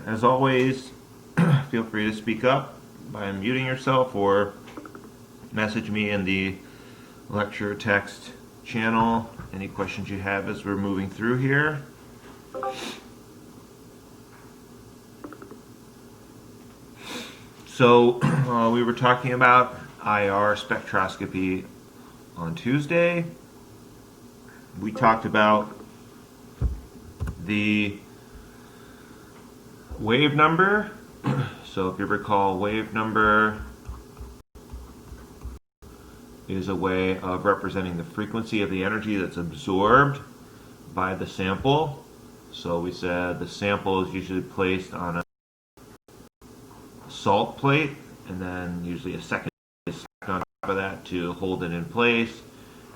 as always, feel free to speak up by unmuting yourself or message me in the lecture text channel any questions you have as we're moving through here. So we were talking about IR spectroscopy on Tuesday. We talked about the wave number. So if you recall, wave number is a way of representing the frequency of the energy that's absorbed by the sample. So we said the sample is usually placed on a salt plate, and then usually a second is stacked on top of that to hold it in place,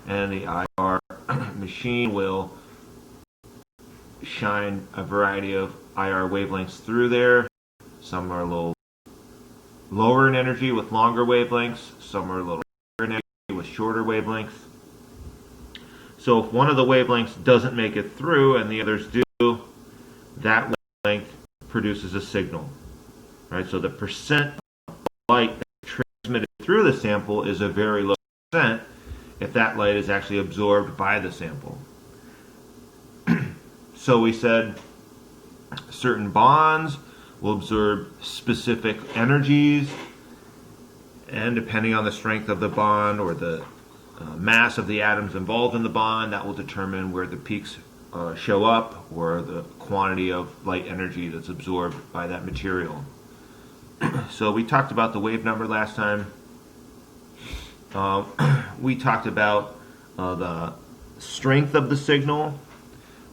and the IR machine will shine a variety of IR wavelengths through there. Some are a little lower in energy with longer wavelengths, some are a little higher in energy with shorter wavelengths. So if one of the wavelengths doesn't make it through and the others do, that wavelength produces a signal. Right? So the percent of light transmitted through the sample is a very low percent if that light is actually absorbed by the sample. So we said certain bonds will absorb specific energies, and depending on the strength of the bond or the mass of the atoms involved in the bond, that will determine where the peaks show up, or the quantity of light energy that's absorbed by that material. So we talked about the wave number last time. We talked about the strength of the signal.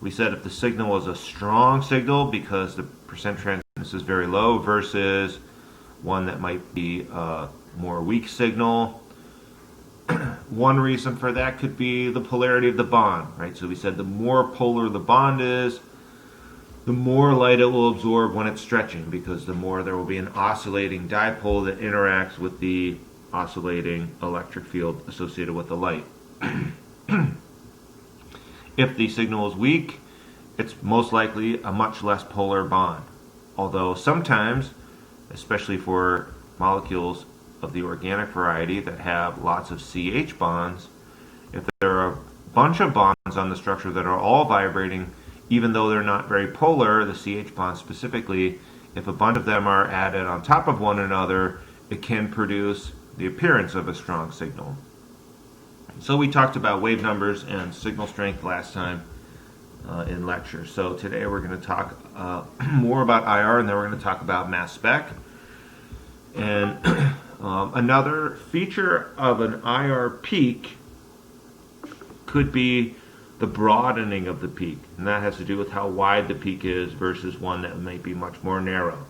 We said if the signal was a strong signal because the percent transmittance is very low versus one that might be a more weak signal. One reason for that could be the polarity of the bond, right? So we said the more polar the bond is, the more light it will absorb when it's stretching, because the more there will be an oscillating dipole that interacts with the oscillating electric field associated with the light. If the signal is weak, it's most likely a much less polar bond. Although sometimes, especially for molecules of the organic variety that have lots of CH bonds, if there are a bunch of bonds on the structure that are all vibrating, even though they're not very polar, the CH bonds specifically, if a bunch of them are added on top of one another, it can produce the appearance of a strong signal. So we talked about wave numbers and signal strength last time in lecture. So today we're going to talk more about IR, and then we're going to talk about mass spec. And another feature of an IR peak could be the broadening of the peak, and that has to do with how wide the peak is versus one that might be much more narrow.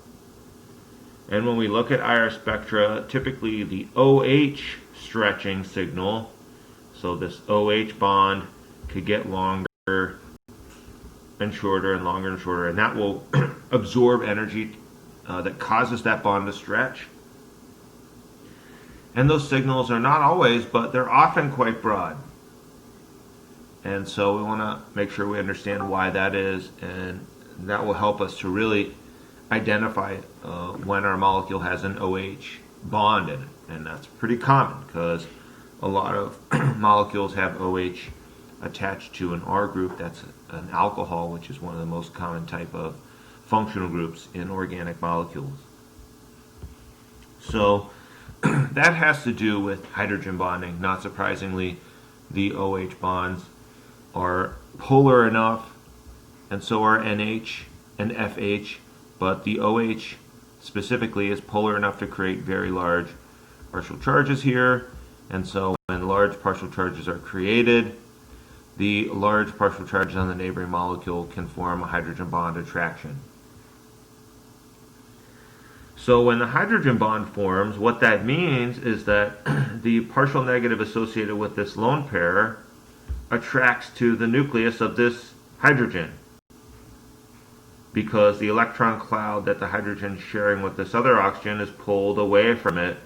And when we look at IR spectra, typically the OH stretching signal, so this OH bond could get longer and shorter and longer and shorter, and that will absorb energy that causes that bond to stretch. And those signals are not always, but they're often quite broad. And so we want to make sure we understand why that is, and that will help us to really identify when our molecule has an OH bond in it. And that's pretty common because a lot of molecules have OH attached to an R group. That's an alcohol, which is one of the most common type of functional groups in organic molecules. So that has to do with hydrogen bonding. Not surprisingly, the OH bonds are polar enough, and so are NH and FH, but the OH specifically is polar enough to create very large partial charges here, and so when large partial charges are created, the large partial charges on the neighboring molecule can form a hydrogen bond attraction. So when the hydrogen bond forms, what that means is that the partial negative associated with this lone pair attracts to the nucleus of this hydrogen, because the electron cloud that the hydrogen is sharing with this other oxygen is pulled away from it,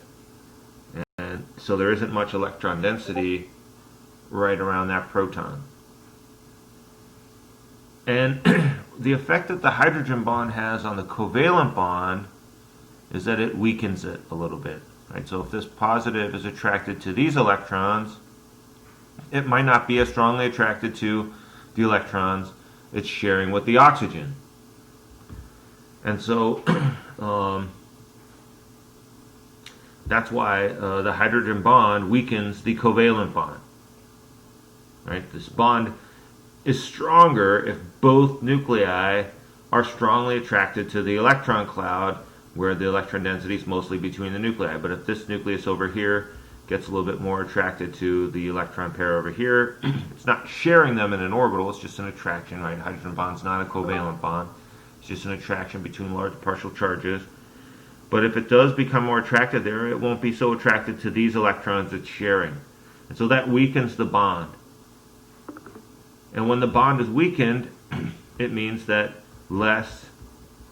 and so there isn't much electron density right around that proton. And the effect that the hydrogen bond has on the covalent bond is that it weakens it a little bit. Right? So if this positive is attracted to these electrons, it might not be as strongly attracted to the electrons it's sharing with the oxygen. And so that's why the hydrogen bond weakens the covalent bond. Right? This bond is stronger if both nuclei are strongly attracted to the electron cloud, where the electron density is mostly between the nuclei. But if this nucleus over here gets a little bit more attracted to the electron pair over here, it's not sharing them in an orbital, it's just an attraction, right? Hydrogen bond's not a covalent bond. It's just an attraction between large partial charges. But if it does become more attracted there, it won't be so attracted to these electrons it's sharing. And so that weakens the bond. And when the bond is weakened, it means that less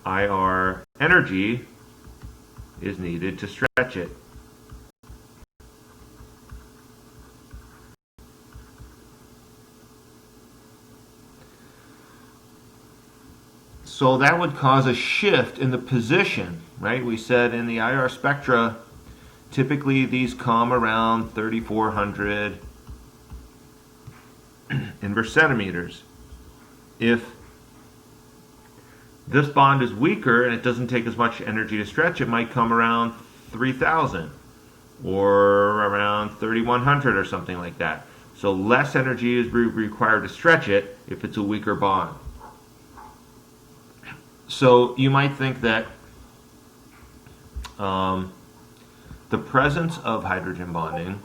IR energy is needed to stretch it. So that would cause a shift in the position, right? We said in the IR spectra, typically these come around 3,400 inverse centimeters. If this bond is weaker and it doesn't take as much energy to stretch, it might come around 3,000 or around 3,100 or something like that. So less energy is required to stretch it if it's a weaker bond. So you might think that the presence of hydrogen bonding,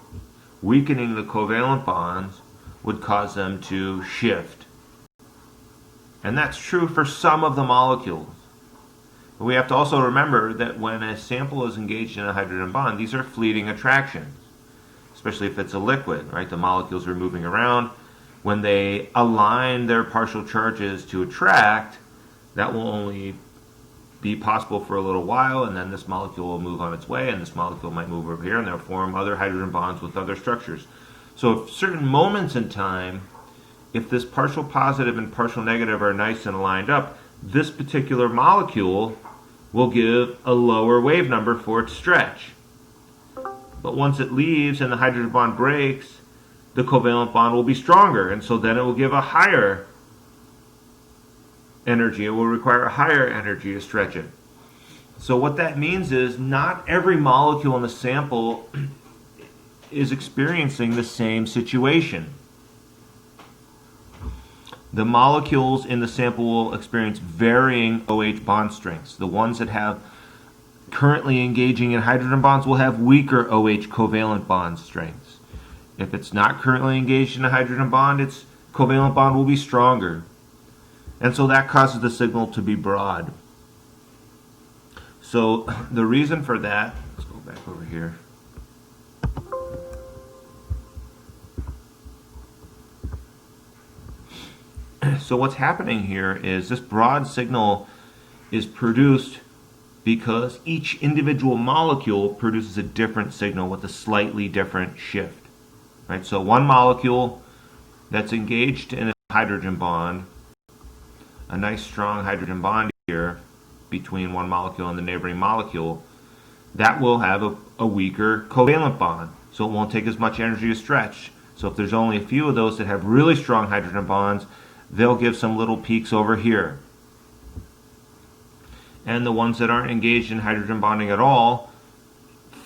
weakening the covalent bonds, would cause them to shift. And that's true for some of the molecules. But we have to also remember that when a sample is engaged in a hydrogen bond, these are fleeting attractions, especially if it's a liquid, right? The molecules are moving around. When they align their partial charges to attract, that will only be possible for a little while, and then this molecule will move on its way, and this molecule might move over here, and they'll form other hydrogen bonds with other structures. So at certain moments in time, if this partial positive and partial negative are nice and lined up, this particular molecule will give a lower wave number for its stretch. But once it leaves and the hydrogen bond breaks, the covalent bond will be stronger, and so then it will give a higher energy. It will require a higher energy to stretch it. So what that means is not every molecule in the sample is experiencing the same situation. The molecules in the sample will experience varying OH bond strengths. The ones that have currently engaging in hydrogen bonds will have weaker OH covalent bond strengths. If it's not currently engaged in a hydrogen bond, its covalent bond will be stronger. And so that causes the signal to be broad. So the reason for that, let's go back over here. So what's happening here is this broad signal is produced because each individual molecule produces a different signal with a slightly different shift. Right? So one molecule that's engaged in a hydrogen bond, a nice strong hydrogen bond here between one molecule and the neighboring molecule, that will have a weaker covalent bond. So it won't take as much energy to stretch. So if there's only a few of those that have really strong hydrogen bonds, they'll give some little peaks over here. And the ones that aren't engaged in hydrogen bonding at all,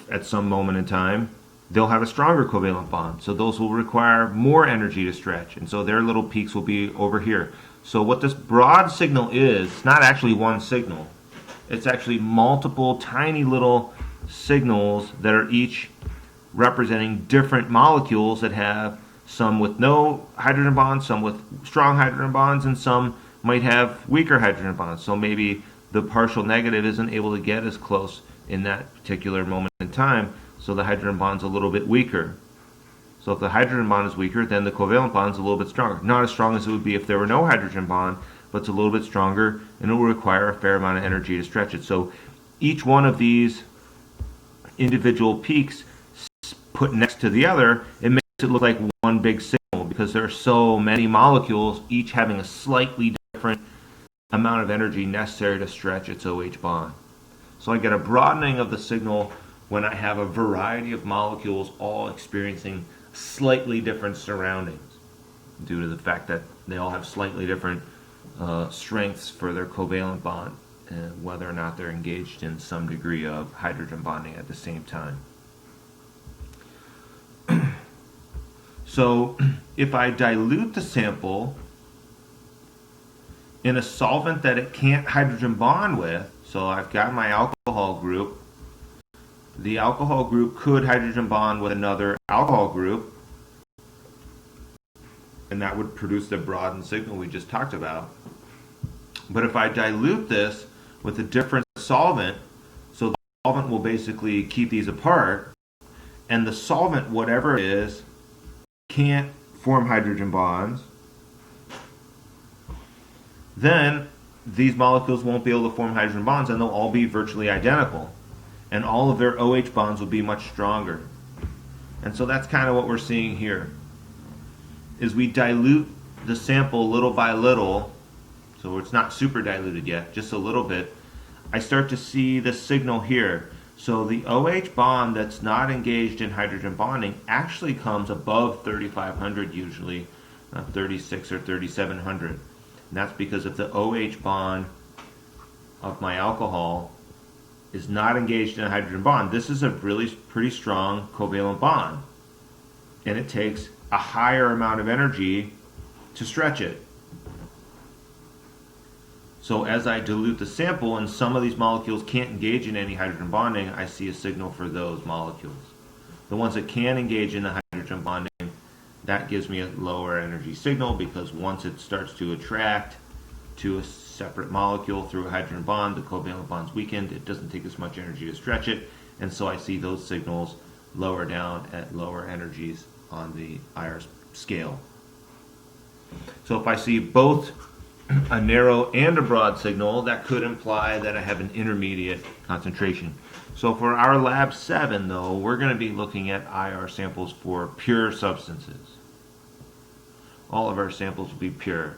at some moment in time, they'll have a stronger covalent bond. So those will require more energy to stretch. And so their little peaks will be over here. So what this broad signal is, it's not actually one signal. It's actually multiple tiny little signals that are each representing different molecules that have some with no hydrogen bonds, some with strong hydrogen bonds, and some might have weaker hydrogen bonds. So maybe the partial negative isn't able to get as close in that particular moment in time, so the hydrogen bond's a little bit weaker. So if the hydrogen bond is weaker, then the covalent bond's a little bit stronger. Not as strong as it would be if there were no hydrogen bond, but it's a little bit stronger, and it will require a fair amount of energy to stretch it. So each one of these individual peaks put next to the other, it makes it look like one big signal because there are so many molecules, each having a slightly different amount of energy necessary to stretch its OH bond. So I get a broadening of the signal when I have a variety of molecules all experiencing slightly different surroundings due to the fact that they all have slightly different strengths for their covalent bond, and whether or not they're engaged in some degree of hydrogen bonding at the same time. So if I dilute the sample in a solvent that it can't hydrogen bond with, so I've got my alcohol group, the alcohol group could hydrogen bond with another alcohol group, and that would produce the broadened signal we just talked about. But if I dilute this with a different solvent, so the solvent will basically keep these apart, and the solvent, whatever it is, can't form hydrogen bonds, then these molecules won't be able to form hydrogen bonds, and they'll all be virtually identical. And all of their OH bonds will be much stronger. And so that's kind of what we're seeing here, is we dilute the sample little by little, so it's not super diluted yet, just a little bit. I start to see the signal here. So the OH bond that's not engaged in hydrogen bonding actually comes above 3,500 usually, 36 or 3,700. And that's because if the OH bond of my alcohol is not engaged in a hydrogen bond, this is a really pretty strong covalent bond. And it takes a higher amount of energy to stretch it. So as I dilute the sample and some of these molecules can't engage in any hydrogen bonding, I see a signal for those molecules. The ones that can engage in the hydrogen bonding, that gives me a lower energy signal, because once it starts to attract to a separate molecule through a hydrogen bond, the covalent bond's weakened, it doesn't take as much energy to stretch it, and so I see those signals lower down at lower energies on the IR scale. So if I see both a narrow and a broad signal, that could imply that I have an intermediate concentration. So for our lab 7 though, we're going to be looking at IR samples for pure substances. All of our samples will be pure.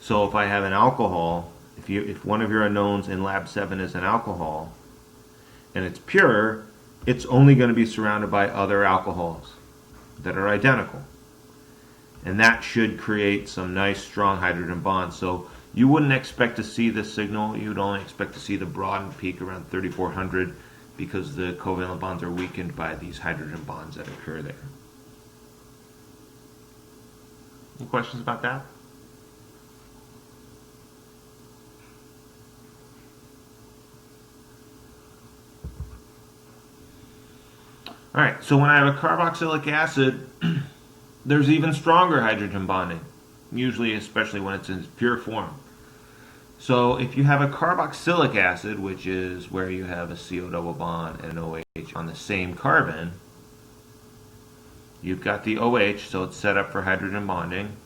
So if I have an alcohol, if one of your unknowns in lab 7 is an alcohol and it's pure, it's only going to be surrounded by other alcohols that are identical. And that should create some nice strong hydrogen bonds. So you wouldn't expect to see this signal. You'd only expect to see the broadened peak around 3,400 because the covalent bonds are weakened by these hydrogen bonds that occur there. Any questions about that? All right, so when I have a carboxylic acid, there's even stronger hydrogen bonding, usually especially when it's in its pure form. So if you have a carboxylic acid, which is where you have a CO double bond and an OH on the same carbon, you've got the OH, so it's set up for hydrogen bonding.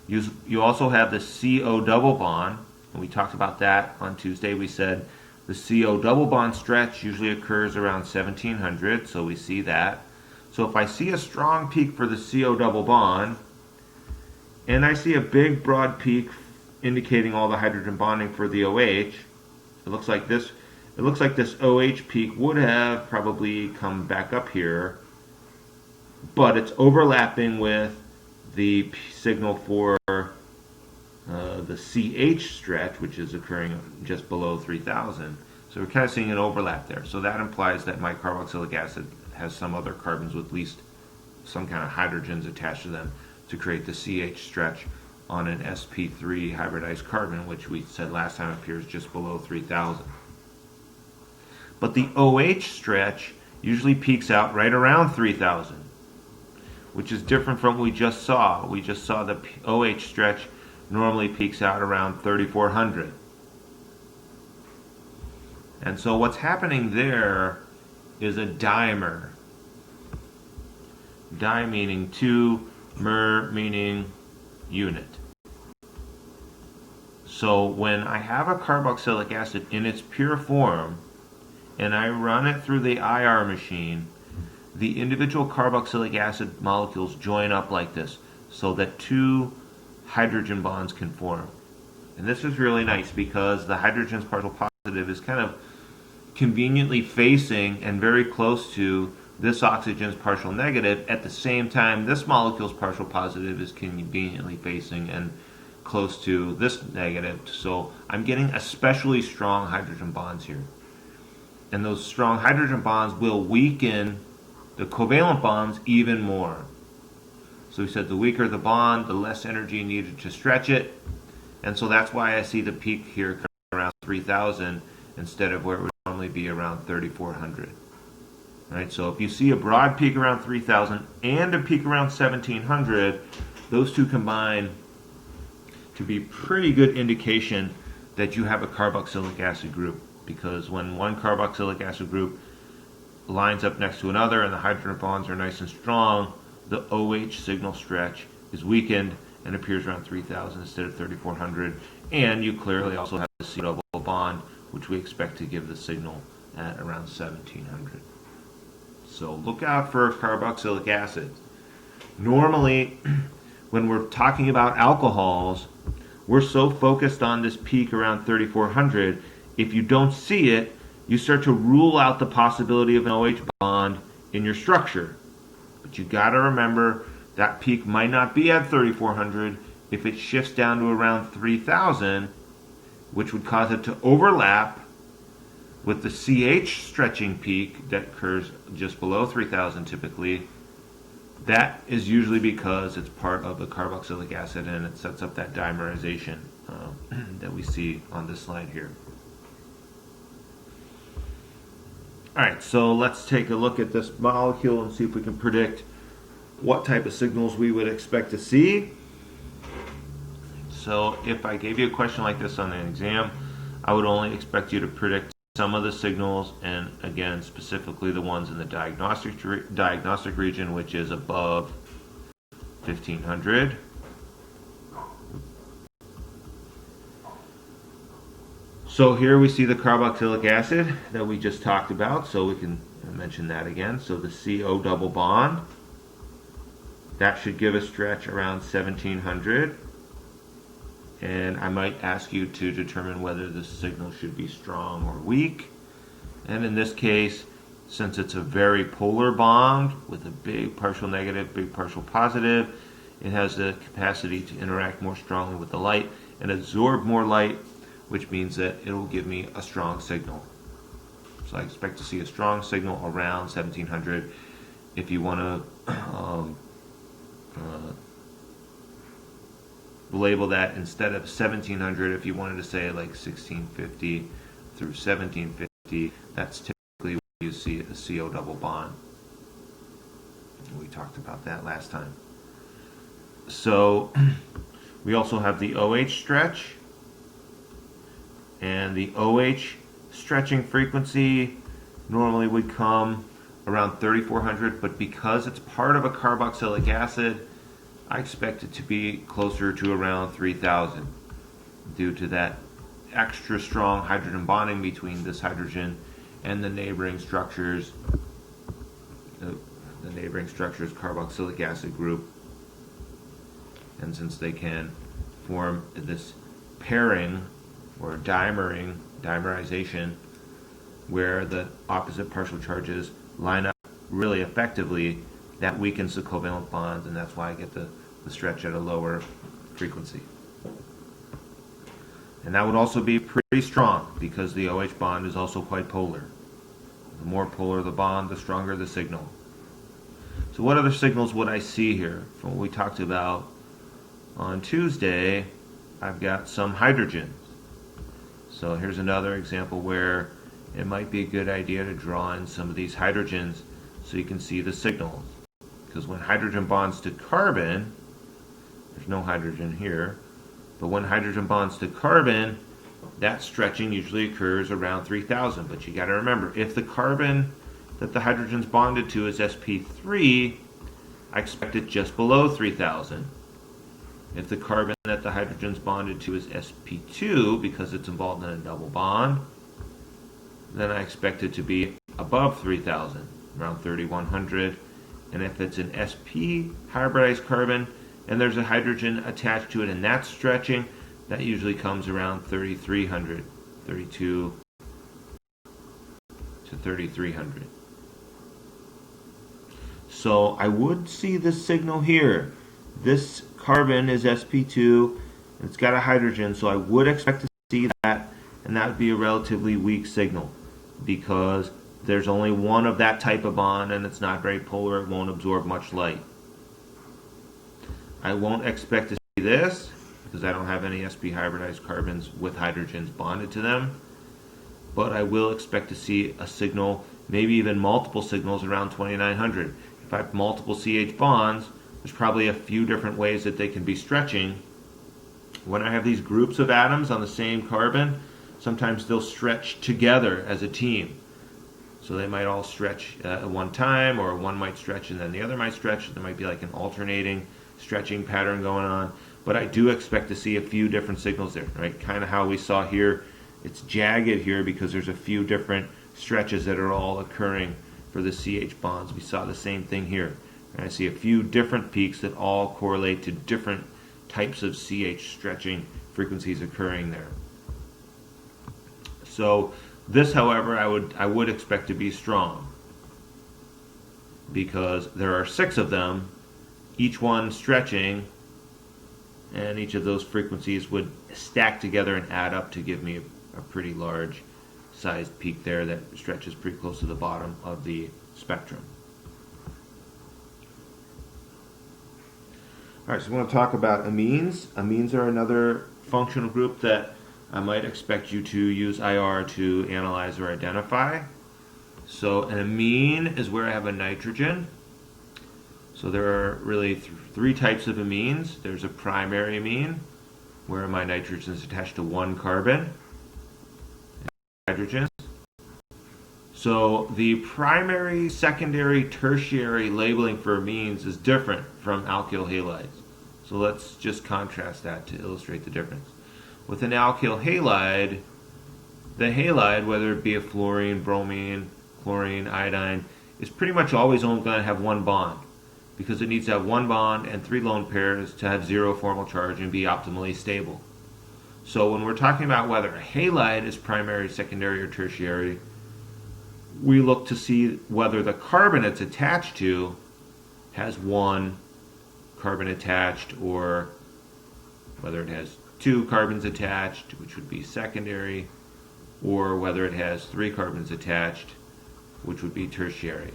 You also have the CO double bond, and we talked about that on Tuesday. We said the CO double bond stretch usually occurs around 1700, so we see that. So if I see a strong peak for the CO double bond, and I see a big broad peak indicating all the hydrogen bonding for the OH, it looks like this OH peak would have probably come back up here, but it's overlapping with the signal for the CH stretch, which is occurring just below 3000. So we're kind of seeing an overlap there. So that implies that my carboxylic acid has some other carbons with at least some kind of hydrogens attached to them to create the CH stretch on an sp3 hybridized carbon, which we said last time appears just below 3000. But the OH stretch usually peaks out right around 3000, which is different from what we just saw. We just saw the OH stretch normally peaks out around 3400. And so what's happening there is a dimer. Di meaning 2, mer meaning unit. So when I have a carboxylic acid in its pure form and I run it through the IR machine, the individual carboxylic acid molecules join up like this, so that 2 hydrogen bonds can form. And this is really nice because the hydrogen's partial positive is kind of conveniently facing and very close to this oxygen's partial negative. At the same time, this molecule's partial positive is conveniently facing and close to this negative. So I'm getting especially strong hydrogen bonds here. And those strong hydrogen bonds will weaken the covalent bonds even more. So we said the weaker the bond, the less energy needed to stretch it. And so that's why I see the peak here around 3,000 instead of where it would normally be around 3,400. Right? So if you see a broad peak around 3,000 and a peak around 1,700, those two combine to be pretty good indication that you have a carboxylic acid group. Because when one carboxylic acid group lines up next to another and the hydrogen bonds are nice and strong, the OH signal stretch is weakened and appears around 3,000 instead of 3,400. And you clearly also have the C double bond, which we expect to give the signal at around 1,700. So look out for carboxylic acid. Normally, when we're talking about alcohols, we're so focused on this peak around 3,400, if you don't see it, you start to rule out the possibility of an OH bond in your structure. But you got to remember that peak might not be at 3,400 if it shifts down to around 3,000, which would cause it to overlap with the CH stretching peak that occurs just below 3,000 typically. That is usually because it's part of the carboxylic acid and it sets up that dimerization that we see on this slide here. Alright, so let's take a look at this molecule and see if we can predict what type of signals we would expect to see. So if I gave you a question like this on an exam, I would only expect you to predict some of the signals, and again, specifically the ones in the diagnostic region, which is above 1,500. So here we see the carboxylic acid that we just talked about, so we can mention that again. So the CO double bond, that should give a stretch around 1,700. And I might ask you to determine whether the signal should be strong or weak. And in this case, since it's a very polar bond with a big partial negative, big partial positive, it has the capacity to interact more strongly with the light and absorb more light, which means that it will give me a strong signal. So I expect to see a strong signal around 1,700. If you want to label that instead of 1,700, if you wanted to say like 1,650 through 1,750, that's typically where you see a CO double bond. We talked about that last time. So we also have the OH stretch. And the OH stretching frequency normally would come around 3,400, but because it's part of a carboxylic acid, I expect it to be closer to around 3,000 due to that extra strong hydrogen bonding between this hydrogen and the neighboring structures, the neighboring structure's carboxylic acid group. And since they can form this pairing or dimerization, where the opposite partial charges line up really effectively, that weakens the covalent bonds, and that's why I get the stretch at a lower frequency. And that would also be pretty strong because the OH bond is also quite polar. The more polar the bond, the stronger the signal. So what other signals would I see here? From what we talked about on Tuesday, I've got some hydrogens. So here's another example where it might be a good idea to draw in some of these hydrogens so you can see the signals. Because when hydrogen bonds to carbon, there's no hydrogen here, but when hydrogen bonds to carbon, that stretching usually occurs around 3,000. But you got to remember, if the carbon that the hydrogen's bonded to is sp3, I expect it just below 3,000. If the carbon that the hydrogen's bonded to is sp2, because it's involved in a double bond, then I expect it to be above 3,000, around 3,100. And if it's an sp hybridized carbon, and there's a hydrogen attached to it, and that's stretching. That usually comes around 3300, 32 to 3300. So I would see this signal here. This carbon is sp2, and it's got a hydrogen, so I would expect to see that, and that would be a relatively weak signal because there's only one of that type of bond, and it's not very polar. It won't absorb much light. I won't expect to see this because I don't have any sp hybridized carbons with hydrogens bonded to them, but I will expect to see a signal, maybe even multiple signals around 2900. If I have multiple CH bonds, there's probably a few different ways that they can be stretching. When I have these groups of atoms on the same carbon, sometimes they'll stretch together as a team. So they might all stretch at one time, or one might stretch and then the other might stretch. There might be like an alternating stretching pattern going on. But I do expect to see a few different signals there, right? Kind of how we saw here. It's jagged here because there's a few different stretches that are all occurring for the CH bonds. We saw the same thing here. And I see a few different peaks that all correlate to different types of CH stretching frequencies occurring there. So this, however, I would expect to be strong because there are 6 of them, each one stretching, and each of those frequencies would stack together and add up to give me a pretty large sized peak there that stretches pretty close to the bottom of the spectrum. All right, so we want to talk about amines. Amines are another functional group that I might expect you to use IR to analyze or identify. So an amine is where I have a nitrogen. So there are really 3 types of amines. There's a primary amine, where my nitrogen is attached to one carbon. Hydrogens. So the primary, secondary, tertiary labeling for amines is different from alkyl halides. So let's just contrast that to illustrate the difference. With an alkyl halide, the halide, whether it be a fluorine, bromine, chlorine, iodine, is pretty much always only going to have one bond because it needs to have one bond and 3 lone pairs to have 0 formal charge and be optimally stable. So when we're talking about whether a halide is primary, secondary, or tertiary, we look to see whether the carbon it's attached to has 1 carbon attached, or whether it has 2 carbons attached, which would be secondary, or whether it has 3 carbons attached, which would be tertiary.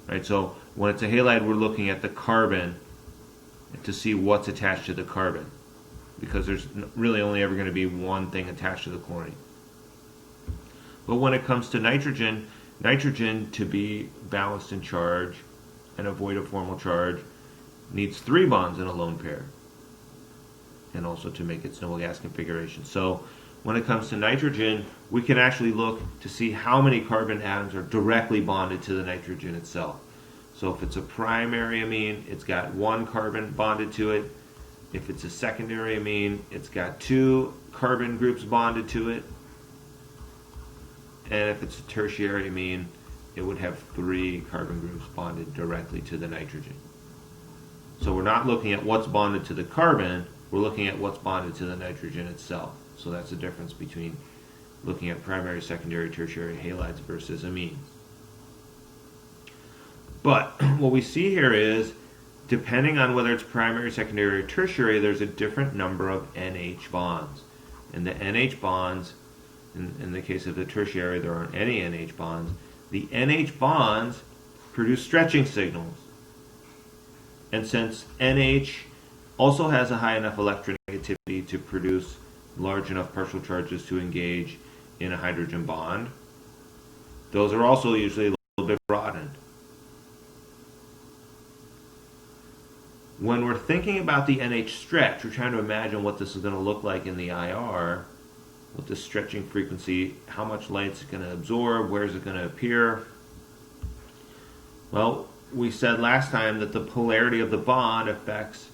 Right? So when it's a halide, we're looking at the carbon to see what's attached to the carbon, because there's really only ever going to be one thing attached to the chlorine. But when it comes to nitrogen, nitrogen to be balanced in charge and avoid a formal charge needs 3 bonds in a lone pair, and also to make its noble gas configuration. So when it comes to nitrogen, we can actually look to see how many carbon atoms are directly bonded to the nitrogen itself. So if it's a primary amine, it's got 1 carbon bonded to it. If it's a secondary amine, it's got 2 carbon groups bonded to it. And if it's a tertiary amine, it would have 3 carbon groups bonded directly to the nitrogen. So we're not looking at what's bonded to the carbon, we're looking at what's bonded to the nitrogen itself. So that's the difference between looking at primary, secondary, tertiary halides versus amines. But what we see here is, depending on whether it's primary, secondary, or tertiary, there's a different number of NH bonds. And the NH bonds, in the case of the tertiary, there aren't any NH bonds. The NH bonds produce stretching signals. And since NH also has a high enough electronegativity to produce large enough partial charges to engage in a hydrogen bond, those are also usually a little bit broadened. When we're thinking about the NH stretch, we're trying to imagine what this is going to look like in the IR, with the stretching frequency, how much light is it going to absorb, where is it going to appear. Well, we said last time that the polarity of the bond affects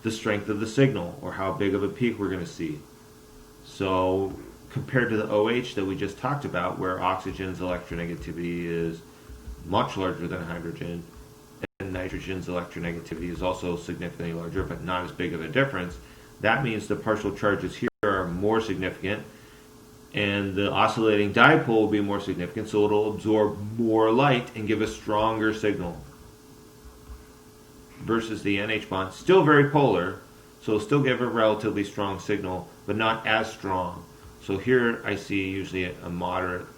the strength of the signal, or how big of a peak we're going to see. So compared to the OH that we just talked about, where oxygen's electronegativity is much larger than hydrogen, and nitrogen's electronegativity is also significantly larger, but not as big of a difference. That means the partial charges here are more significant, and the oscillating dipole will be more significant, so it'll absorb more light and give a stronger signal. Versus the NH bond, still very polar, so it'll still give a relatively strong signal, but not as strong. So here I see usually a moderately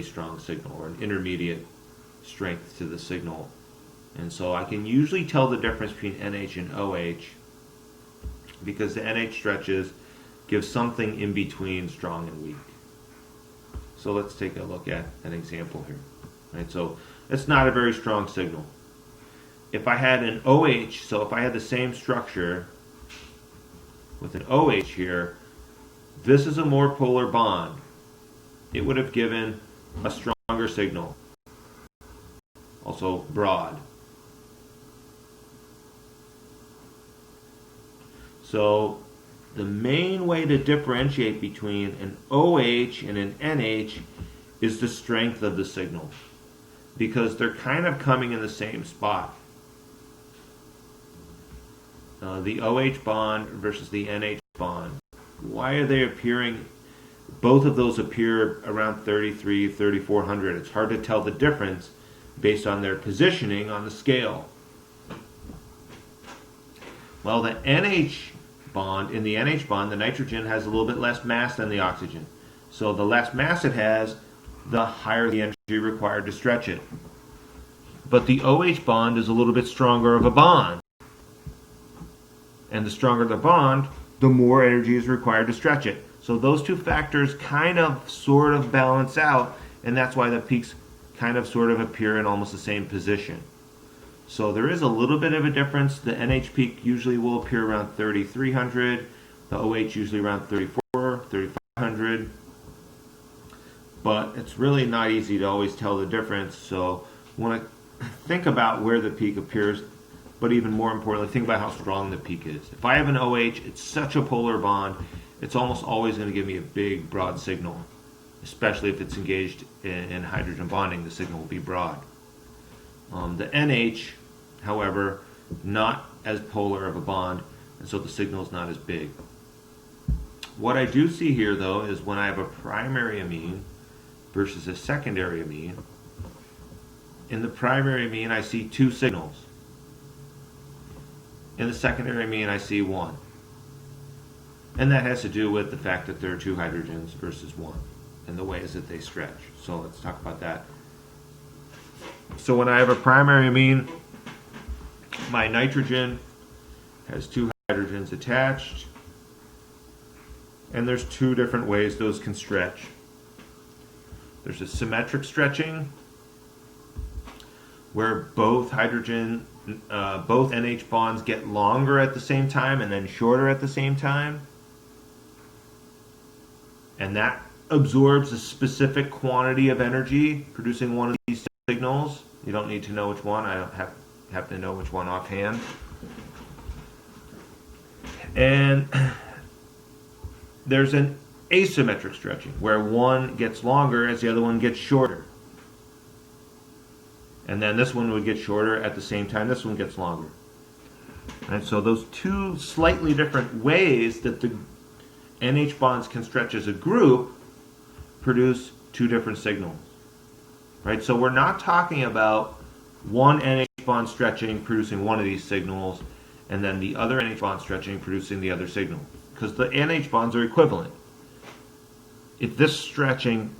strong signal, or an intermediate strength to the signal. And so I can usually tell the difference between NH and OH because the NH stretches give something in between strong and weak. So let's take a look at an example here. Right, so it's not a very strong signal. If I had an OH, so if I had the same structure with an OH here, this is a more polar bond. It would have given a stronger signal. Also broad. So the main way to differentiate between an OH and an NH is the strength of the signal, because they're kind of coming in the same spot. The OH bond versus the NH bond. Why are they appearing? Both of those appear around 3,400. It's hard to tell the difference based on their positioning on the scale. Well, the NH bond, in the NH bond, the nitrogen has a little bit less mass than the oxygen. So the less mass it has, the higher the energy required to stretch it. But the OH bond is a little bit stronger of a bond. And the stronger the bond, the more energy is required to stretch it. So those two factors kind of sort of balance out, and that's why the peaks kind of sort of appear in almost the same position. So there is a little bit of a difference. The NH peak usually will appear around 3,300, the OH usually around 3,500. But it's really not easy to always tell the difference. So you want to think about where the peak appears, but even more importantly, think about how strong the peak is. If I have an OH, it's such a polar bond, it's almost always going to give me a big, broad signal. Especially if it's engaged in hydrogen bonding, the signal will be broad. The NH, however, not as polar of a bond, and so the signal is not as big. What I do see here, though, is when I have a primary amine versus a secondary amine, in the primary amine I see two signals. In the secondary amine I see one. And that has to do with the fact that there are two hydrogens versus one, and the ways that they stretch. So let's talk about that. So when I have a primary amine, my nitrogen has two hydrogens attached, and there's two different ways those can stretch. There's a symmetric stretching, where both NH bonds get longer at the same time and then shorter at the same time. And that absorbs a specific quantity of energy, producing one of these signals. You don't need to know which one. I don't have to know which one offhand. And there's an asymmetric stretching, where one gets longer as the other one gets shorter. And then this one would get shorter at the same time this one gets longer. And so those two slightly different ways that the NH bonds can stretch as a group produce two different signals. Right? So we're not talking about one NH bond stretching producing one of these signals and then the other NH bond stretching producing the other signal, because the NH bonds are equivalent. If this stretching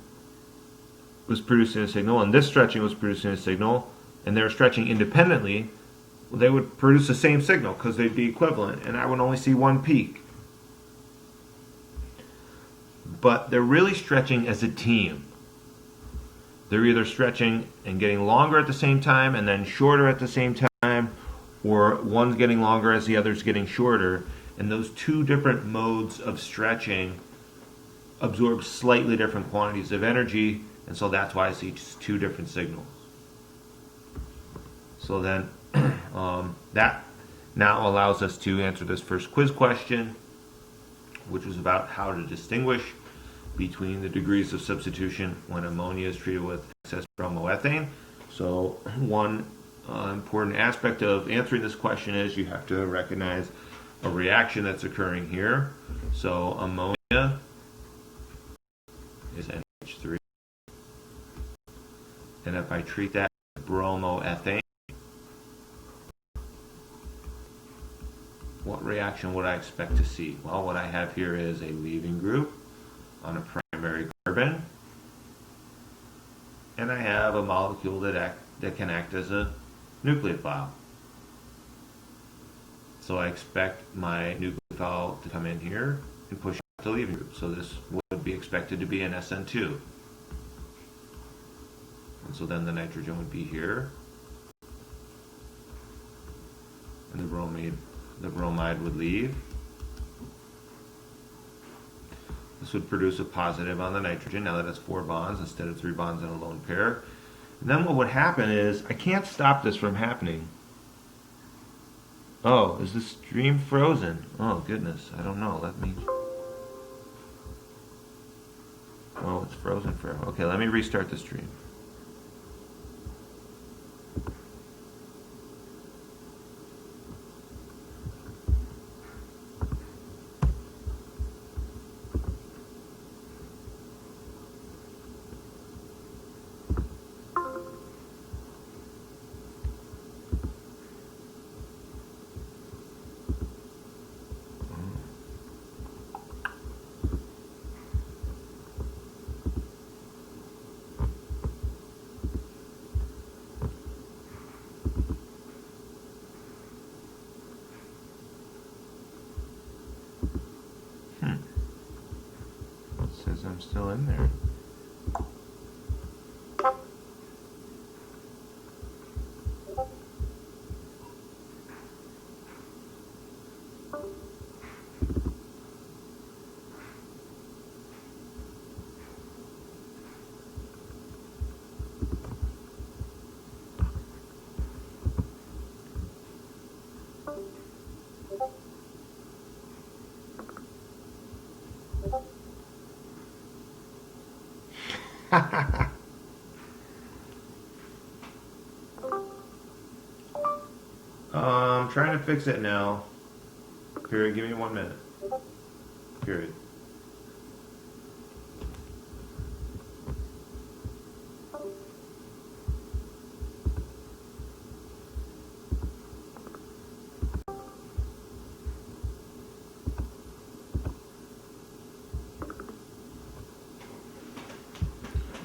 was producing a signal and this stretching was producing a signal and they were stretching independently, well, they would produce the same signal because they'd be equivalent, and I would only see one peak. But they're really stretching as a team. They're either stretching and getting longer at the same time and then shorter at the same time, or one's getting longer as the other's getting shorter, and those two different modes of stretching absorb slightly different quantities of energy, and so that's why I see two different signals. So then that now allows us to answer this first quiz question, which was about how to distinguish between the degrees of substitution when ammonia is treated with excess bromoethane So one important aspect of answering this question is you have to recognize a reaction that's occurring here. So ammonia is NH3. And if I treat that as bromoethane, what reaction would I expect to see? Well, what I have here is a leaving group on a primary carbon, and I have a molecule that can act as a nucleophile. So I expect my nucleophile to come in here and push out the leaving group. So this would be expected to be an SN2. And so then the nitrogen would be here, and the bromide would leave. This would produce a positive on the nitrogen, now that it's 4 bonds instead of 3 bonds in a lone pair. And then what would happen is, I can't stop this from happening. Oh, is the stream frozen? Oh goodness, I don't know. Let me... Oh, it's frozen forever. Okay, let me restart the stream. Says I'm still in there. I'm trying to fix it now. Period. Give me 1 minute. Period.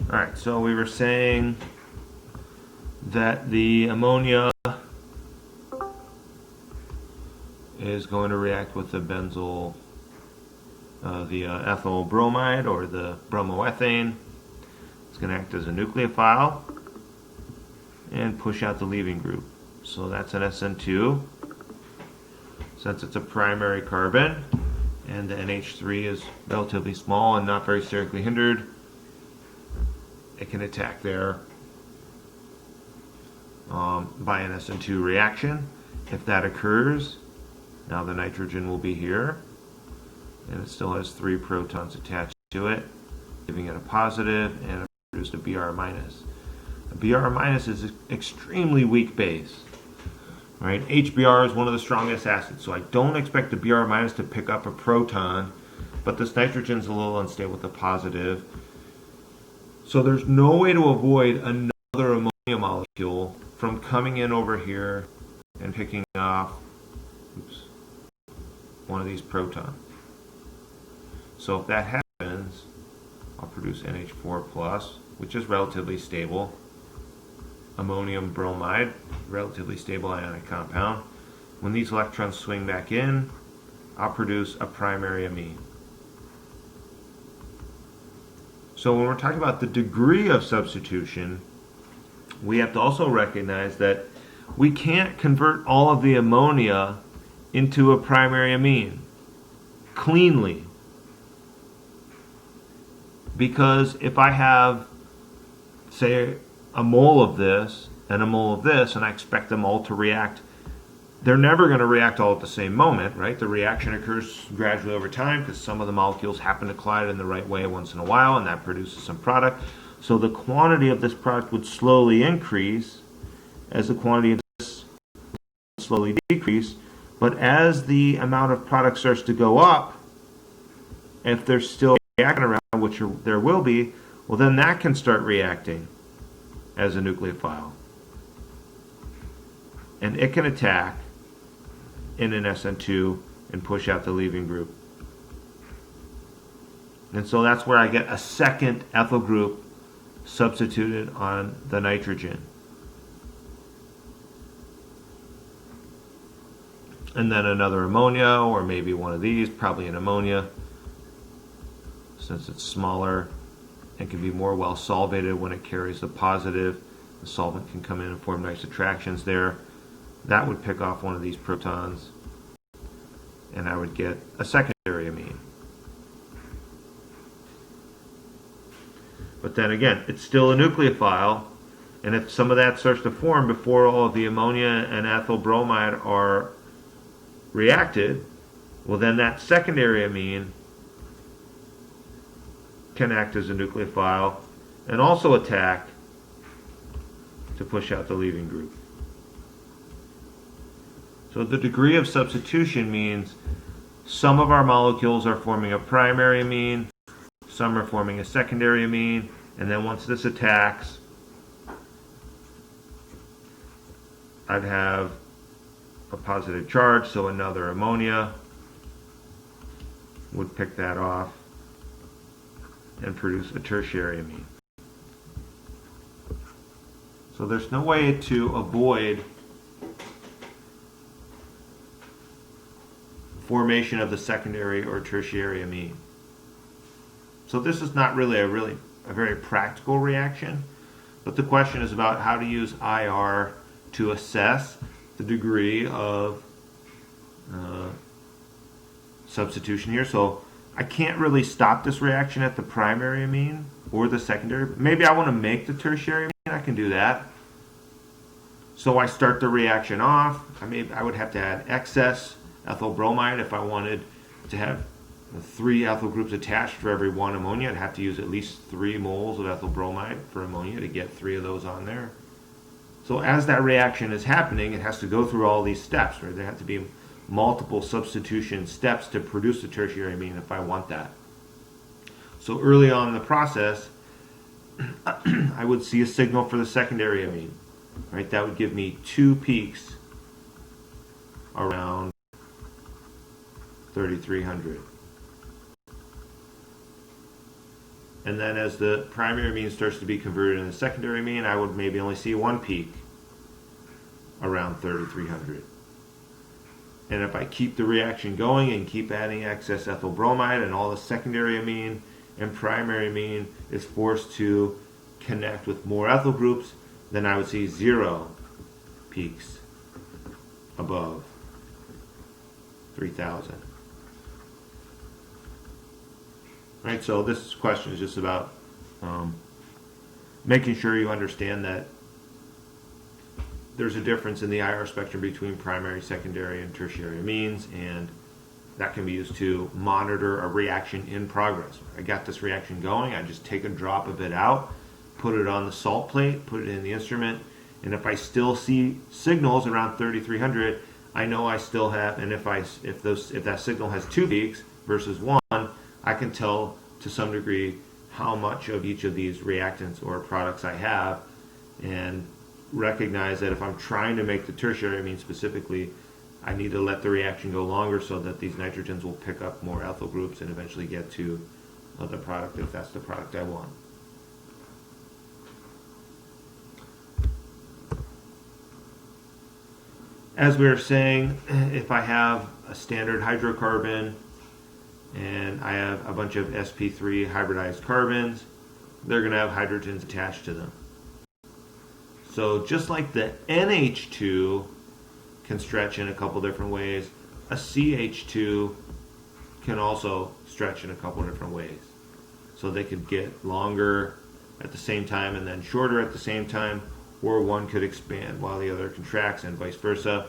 Alright, so we were saying that the ammonia is going to react with the ethyl bromide, or the bromoethane. It's going to act as a nucleophile and push out the leaving group. So that's an SN2. Since it's a primary carbon and the NH3 is relatively small and not very sterically hindered, it can attack there by an SN2 reaction. If that occurs, now the nitrogen will be here, and it still has 3 protons attached to it, giving it a positive, and it produced a Br minus. A Br minus is an extremely weak base. Right? HBr is one of the strongest acids, so I don't expect the Br minus to pick up a proton, but this nitrogen is a little unstable with a positive. So there's no way to avoid another ammonia molecule from coming in over here and picking off one of these protons. So if that happens, I'll produce NH4 plus, which is relatively stable. Ammonium bromide, relatively stable ionic compound. When these electrons swing back in, I'll produce a primary amine. So when we're talking about the degree of substitution, we have to also recognize that we can't convert all of the ammonia into a primary amine cleanly. Because if I have, say, a mole of this and a mole of this, and I expect them all to react, they're never going to react all at the same moment, right? The reaction occurs gradually over time because some of the molecules happen to collide in the right way once in a while, and that produces some product. So the quantity of this product would slowly increase as the quantity of this would slowly decrease. But as the amount of product starts to go up, if there's still reacting around, which there will be, well, then that can start reacting as a nucleophile. And it can attack in an SN2 and push out the leaving group. And so that's where I get a second ethyl group substituted on the nitrogen. And then another ammonia, or maybe one of these, probably an ammonia, since it's smaller and can be more well solvated when it carries the positive. The solvent can come in and form nice attractions there. That would pick off one of these protons, and I would get a secondary amine. But then again, it's still a nucleophile, and if some of that starts to form before all of the ammonia and ethyl bromide are reacted, well, then that secondary amine can act as a nucleophile and also attack to push out the leaving group. So the degree of substitution means some of our molecules are forming a primary amine, some are forming a secondary amine, and then once this attacks, I'd have a positive charge, so another ammonia would pick that off and produce a tertiary amine. So there's no way to avoid formation of the secondary or tertiary amine. So this is not really a very practical reaction, but the question is about how to use IR to assess the degree of substitution here. So I can't really stop this reaction at the primary amine or the secondary. Maybe I want to make the tertiary amine. I can do that. So I start the reaction off. I would have to add excess ethyl bromide if I wanted to have 3 ethyl groups attached for every 1 ammonia. I'd have to use at least 3 moles of ethyl bromide for ammonia to get 3 of those on there. So as that reaction is happening, it has to go through all these steps, right? There have to be multiple substitution steps to produce a tertiary amine if I want that. So early on in the process, I would see a signal for the secondary amine, right? That would give me 2 peaks around 3300. And then as the primary amine starts to be converted into secondary amine, I would maybe only see 1 peak around 3300. And if I keep the reaction going and keep adding excess ethyl bromide, and all the secondary amine and primary amine is forced to connect with more ethyl groups, then I would see 0 peaks above 3000. Right, so this question is just about making sure you understand that there's a difference in the IR spectrum between primary, secondary, and tertiary amines, and that can be used to monitor a reaction in progress. I got this reaction going, I just take a drop of it out, put it on the salt plate, put it in the instrument, and if I still see signals around 3300, I know I still have, and if that signal has 2 peaks versus 1, I can tell to some degree how much of each of these reactants or products I have, and recognize that if I'm trying to make the tertiary amine specifically, I need to let the reaction go longer so that these nitrogens will pick up more ethyl groups and eventually get to the product if that's the product I want. As we were saying, if I have a standard hydrocarbon and I have a bunch of sp3 hybridized carbons, they're going to have hydrogens attached to them. So just like the NH2 can stretch in a couple different ways, a CH2 can also stretch in a couple different ways. So they could get longer at the same time and then shorter at the same time, or one could expand while the other contracts and vice versa.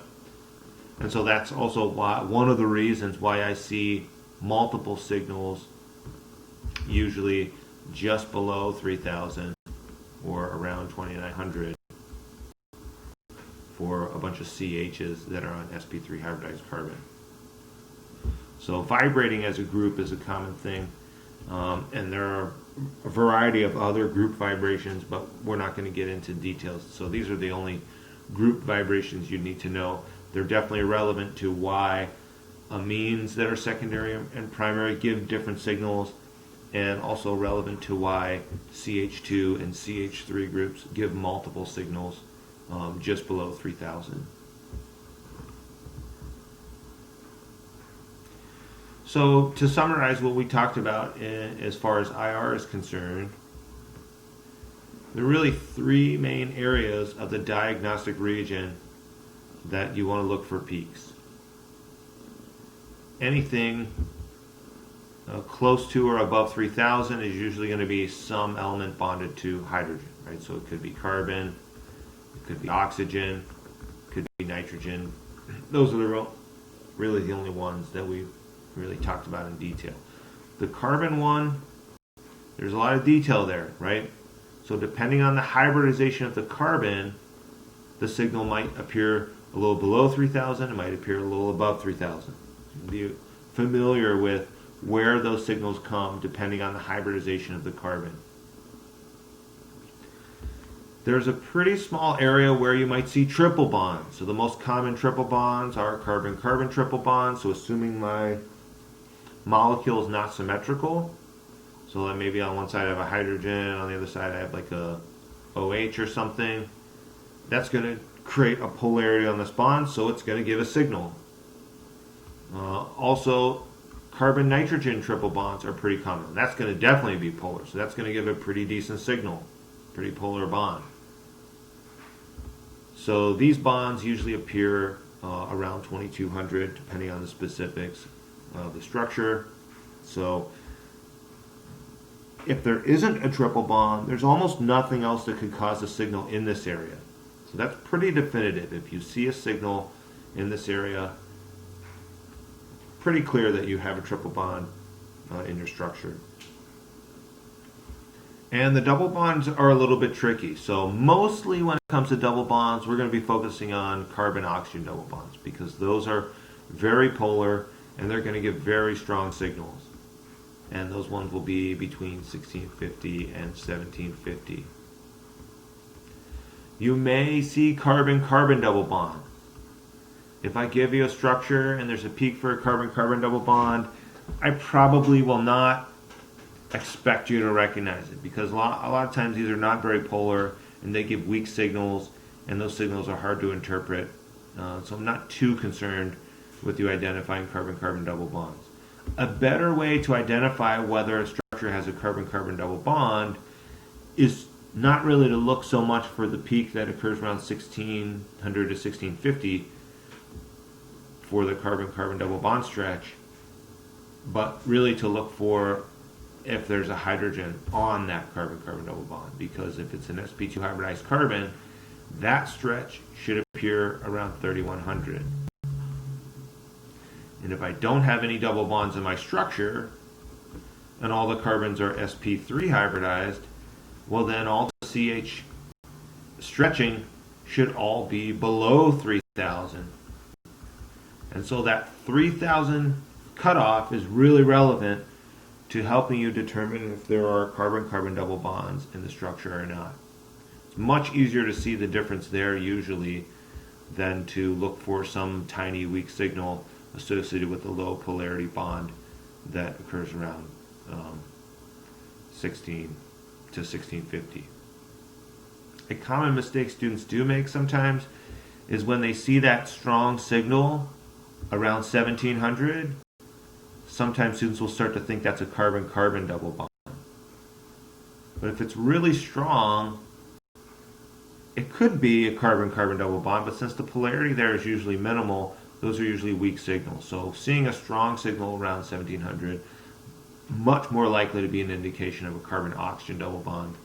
And so that's also one of the reasons why I see multiple signals, usually just below 3000, or around 2900 for a bunch of CHs that are on sp3 hybridized carbon. So vibrating as a group is a common thing, and there are a variety of other group vibrations, but we're not going to get into details. So these are the only group vibrations you need to know. They're definitely relevant to why amines that are secondary and primary give different signals, and also relevant to why CH2 and CH3 groups give multiple signals just below 3000. So to summarize what we talked about as far as IR is concerned, there are really three main areas of the diagnostic region that you want to look for peaks. Anything close to or above 3000 is usually going to be some element bonded to hydrogen, right? So it could be carbon, it could be oxygen, it could be nitrogen. Those are really the only ones that we've really talked about in detail. The carbon one, there's a lot of detail there, right? So depending on the hybridization of the carbon, the signal might appear a little below 3000, it might appear a little above 3000. Be familiar with where those signals come depending on the hybridization of the carbon. There's a pretty small area where you might see triple bonds. So the most common triple bonds are carbon-carbon triple bonds. So assuming my molecule is not symmetrical, so that maybe on one side I have a hydrogen, on the other side I have like a OH or something, that's going to create a polarity on this bond, so it's going to give a signal. Also, carbon-nitrogen triple bonds are pretty common. That's going to definitely be polar, so that's going to give a pretty decent signal, pretty polar bond. So these bonds usually appear around 2200, depending on the specifics of the structure. So if there isn't a triple bond, there's almost nothing else that could cause a signal in this area. So that's pretty definitive. If you see a signal in this area, pretty clear that you have a triple bond in your structure. And the double bonds are a little bit tricky. So mostly when it comes to double bonds, we're going to be focusing on carbon-oxygen double bonds because those are very polar and they're going to give very strong signals. And those ones will be between 1650 and 1750. You may see carbon-carbon double bond. If I give you a structure and there's a peak for a carbon-carbon double bond, I probably will not expect you to recognize it because a lot of times these are not very polar and they give weak signals, and those signals are hard to interpret. So I'm not too concerned with you identifying carbon-carbon double bonds. A better way to identify whether a structure has a carbon-carbon double bond is not really to look so much for the peak that occurs around 1600 to 1650 for the carbon-carbon double bond stretch, but really to look for if there's a hydrogen on that carbon-carbon double bond, because if it's an sp2 hybridized carbon, that stretch should appear around 3100. And if I don't have any double bonds in my structure and all the carbons are sp3 hybridized, well then all the CH stretching should all be below 3000. And so that 3000 cutoff is really relevant to helping you determine if there are carbon-carbon double bonds in the structure or not. It's much easier to see the difference there usually than to look for some tiny weak signal associated with a low polarity bond that occurs around 16 to 1650. A common mistake students do make sometimes is when they see that strong signal around 1700, sometimes students will start to think that's a carbon-carbon double bond. But if it's really strong, it could be a carbon-carbon double bond, but since the polarity there is usually minimal, those are usually weak signals. So seeing a strong signal around 1700, much more likely to be an indication of a carbon-oxygen double bond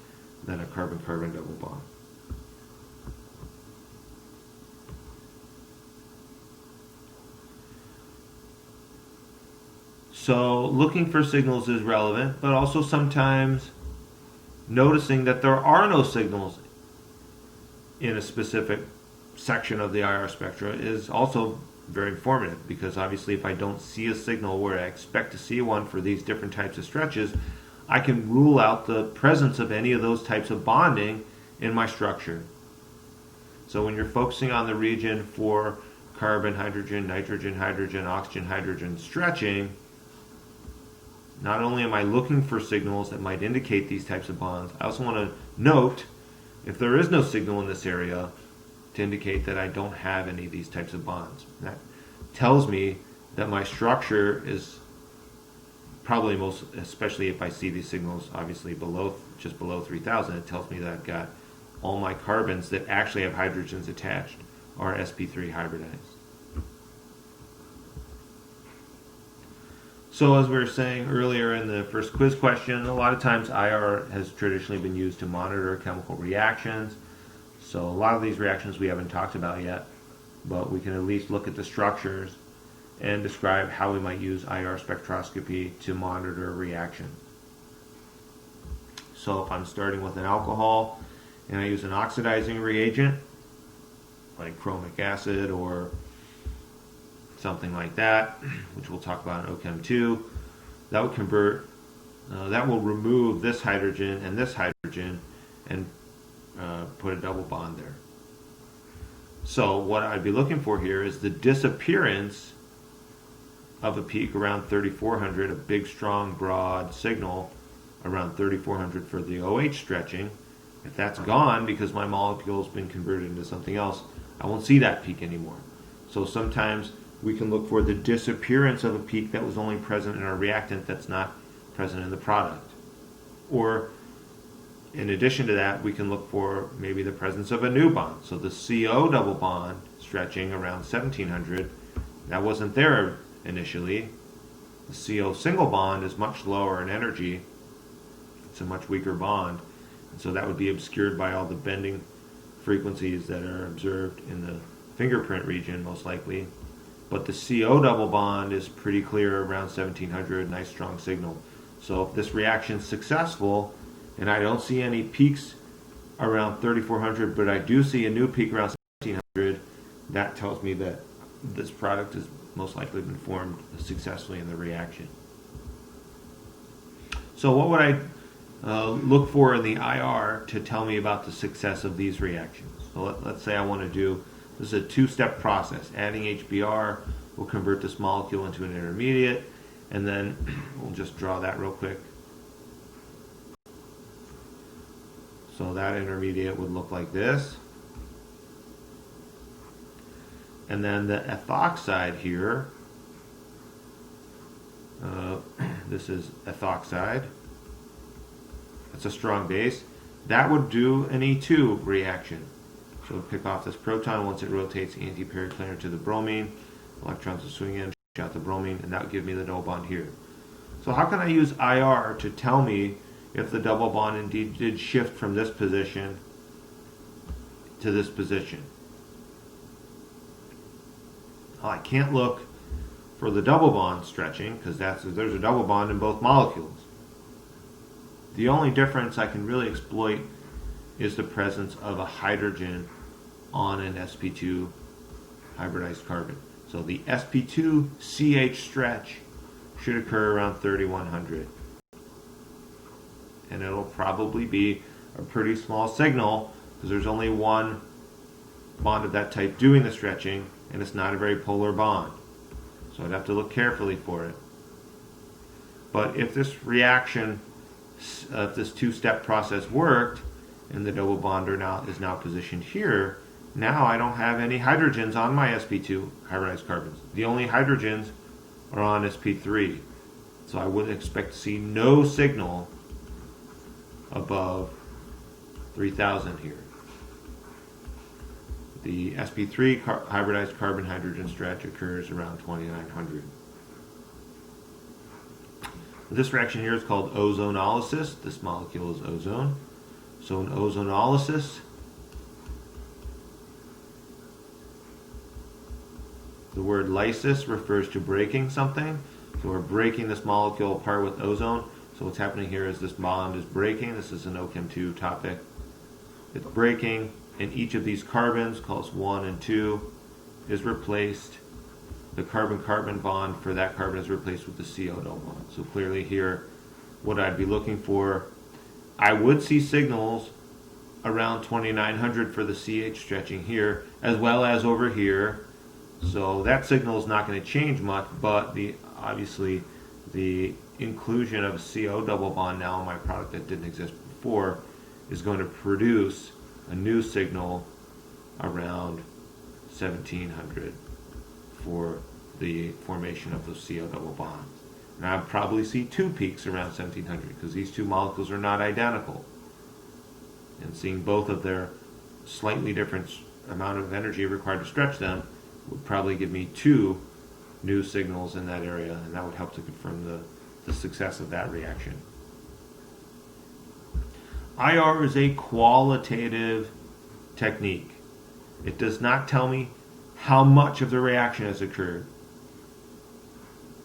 than a carbon-carbon double bond. So looking for signals is relevant, but also sometimes noticing that there are no signals in a specific section of the IR spectra is also very informative, because obviously if I don't see a signal where I expect to see one for these different types of stretches, I can rule out the presence of any of those types of bonding in my structure. So when you're focusing on the region for carbon, hydrogen, nitrogen, hydrogen, oxygen, hydrogen stretching, not only am I looking for signals that might indicate these types of bonds, I also want to note if there is no signal in this area to indicate that I don't have any of these types of bonds. That tells me that my structure is probably most, especially if I see these signals obviously below, just below 3000, it tells me that I've got all my carbons that actually have hydrogens attached are sp3 hybridized. So as we were saying earlier in the first quiz question, a lot of times IR has traditionally been used to monitor chemical reactions. So a lot of these reactions we haven't talked about yet, but we can at least look at the structures and describe how we might use IR spectroscopy to monitor a reaction. So if I'm starting with an alcohol and I use an oxidizing reagent, like chromic acid or something like that, which we'll talk about in OChem 2, that would convert, that will remove this hydrogen and put a double bond there. So what I'd be looking for here is the disappearance of a peak around 3400, a big, strong, broad signal around 3400 for the OH stretching. If that's gone because my molecule's been converted into something else, I won't see that peak anymore. So sometimes we can look for the disappearance of a peak that was only present in our reactant that's not present in the product. Or in addition to that, we can look for maybe the presence of a new bond. So the CO double bond stretching around 1700, that wasn't there initially. The CO single bond is much lower in energy. It's a much weaker bond. And so that would be obscured by all the bending frequencies that are observed in the fingerprint region, most likely. But the CO double bond is pretty clear around 1700, nice strong signal. So if this reaction is successful, and I don't see any peaks around 3400, but I do see a new peak around 1700, that tells me that this product has most likely been formed successfully in the reaction. So what would I look for in the IR to tell me about the success of these reactions? So let's say I want to do, this is a two-step process. Adding HBr will convert this molecule into an intermediate, and then we'll just draw that real quick. So that intermediate would look like this. And then the ethoxide here, this is ethoxide. It's a strong base. That would do an E2 reaction. So we'll pick off this proton once it rotates anti-periclinic to the bromine. Electrons will swing in, shoot out the bromine, and that would give me the double bond here. So how can I use IR to tell me if the double bond indeed did shift from this position to this position? Well, I can't look for the double bond stretching because there's a double bond in both molecules. The only difference I can really exploit is the presence of a hydrogen on an sp2 hybridized carbon. So the sp2ch stretch should occur around 3100. And it'll probably be a pretty small signal because there's only one bond of that type doing the stretching, and it's not a very polar bond. So I'd have to look carefully for it. But if this reaction, if this two-step process worked, and the double bond is now positioned here, now I don't have any hydrogens on my sp2 hybridized carbons. The only hydrogens are on sp3. So I would expect to see no signal above 3000 here. The sp3 hybridized carbon hydrogen stretch occurs around 2900. This reaction here is called ozonolysis. This molecule is ozone. So in ozonolysis, the word lysis refers to breaking something. So we're breaking this molecule apart with ozone. So what's happening here is this bond is breaking. This is an OChem2 topic. It's breaking, and each of these carbons, calls 1 and 2, is replaced. The carbon-carbon bond for that carbon is replaced with the CO double bond. So clearly here, what I'd be looking for, I would see signals around 2900 for the CH stretching here, as well as over here. So that signal is not going to change much, but obviously the inclusion of a CO double bond now in my product that didn't exist before is going to produce a new signal around 1700 for the formation of those CO double bonds. And I'd probably see two peaks around 1700 because these two molecules are not identical. And seeing both of their slightly different amount of energy required to stretch them would probably give me two new signals in that area, and that would help to confirm the success of that reaction. IR is a qualitative technique. It does not tell me how much of the reaction has occurred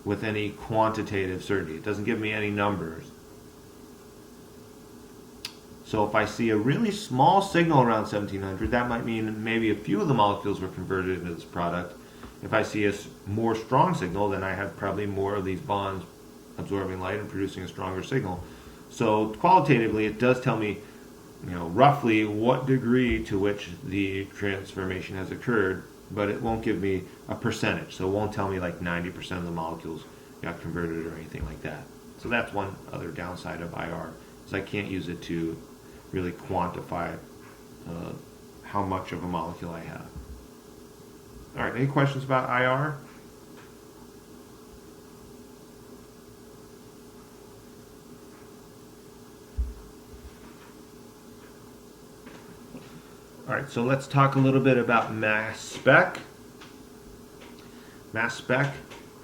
with any quantitative certainty. It doesn't give me any numbers. So if I see a really small signal around 1700, that might mean maybe a few of the molecules were converted into this product. If I see a more strong signal, then I have probably more of these bonds absorbing light and producing a stronger signal. So qualitatively, it does tell me, roughly what degree to which the transformation has occurred, but it won't give me a percentage. So it won't tell me like 90% of the molecules got converted or anything like that. So that's one other downside of IR, is I can't use it to really quantify how much of a molecule I have. All right, any questions about IR? All right, so let's talk a little bit about mass spec. Mass spec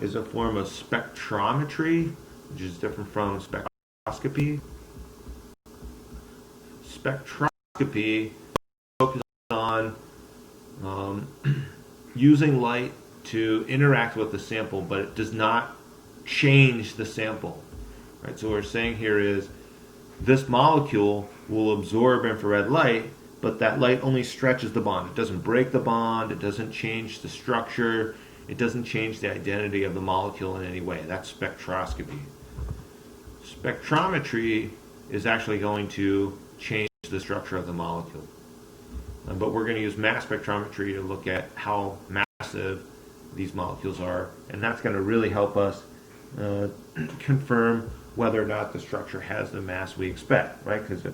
is a form of spectrometry, which is different from spectroscopy. Spectroscopy focuses on using light to interact with the sample, but it does not change the sample. Right? So what we're saying here is this molecule will absorb infrared light, but that light only stretches the bond. It doesn't break the bond, it doesn't change the structure, it doesn't change the identity of the molecule in any way. That's spectroscopy. Spectrometry is actually going to change the structure of the molecule. But we're going to use mass spectrometry to look at how massive these molecules are, and that's going to really help us confirm whether or not the structure has the mass we expect, right? Because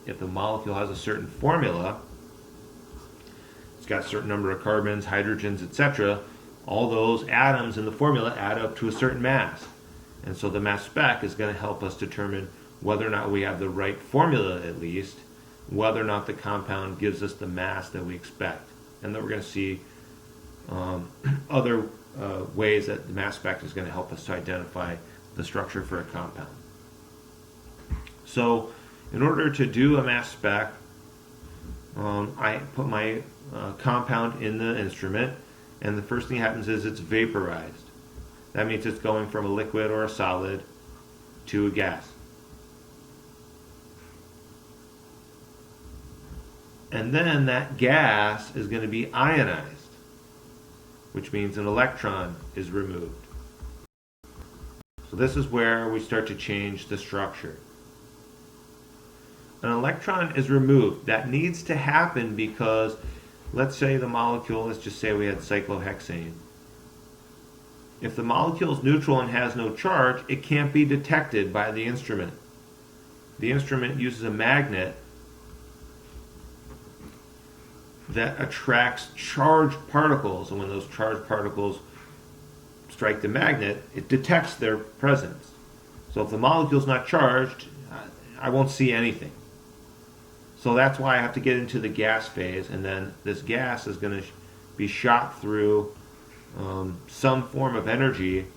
if the molecule has a certain formula, it's got a certain number of carbons, hydrogens, etc., all those atoms in the formula add up to a certain mass. And so the mass spec is going to help us determine whether or not we have the right formula, at least, whether or not the compound gives us the mass that we expect. And then we're going to see other ways that the mass spec is going to help us to identify the structure for a compound. So in order to do a mass spec, I put my compound in the instrument, and the first thing that happens is it's vaporized. That means it's going from a liquid or a solid to a gas. And then that gas is going to be ionized, which means an electron is removed. So this is where we start to change the structure. An electron is removed. That needs to happen because, let's say the molecule, let's just say we had cyclohexane. If the molecule is neutral and has no charge, it can't be detected by the instrument. The instrument uses a magnet that attracts charged particles, and when those charged particles strike the magnet, it detects their presence. So if the molecule is not charged, I won't see anything. So that's why I have to get into the gas phase, and then this gas is going to be shot through some form of energy.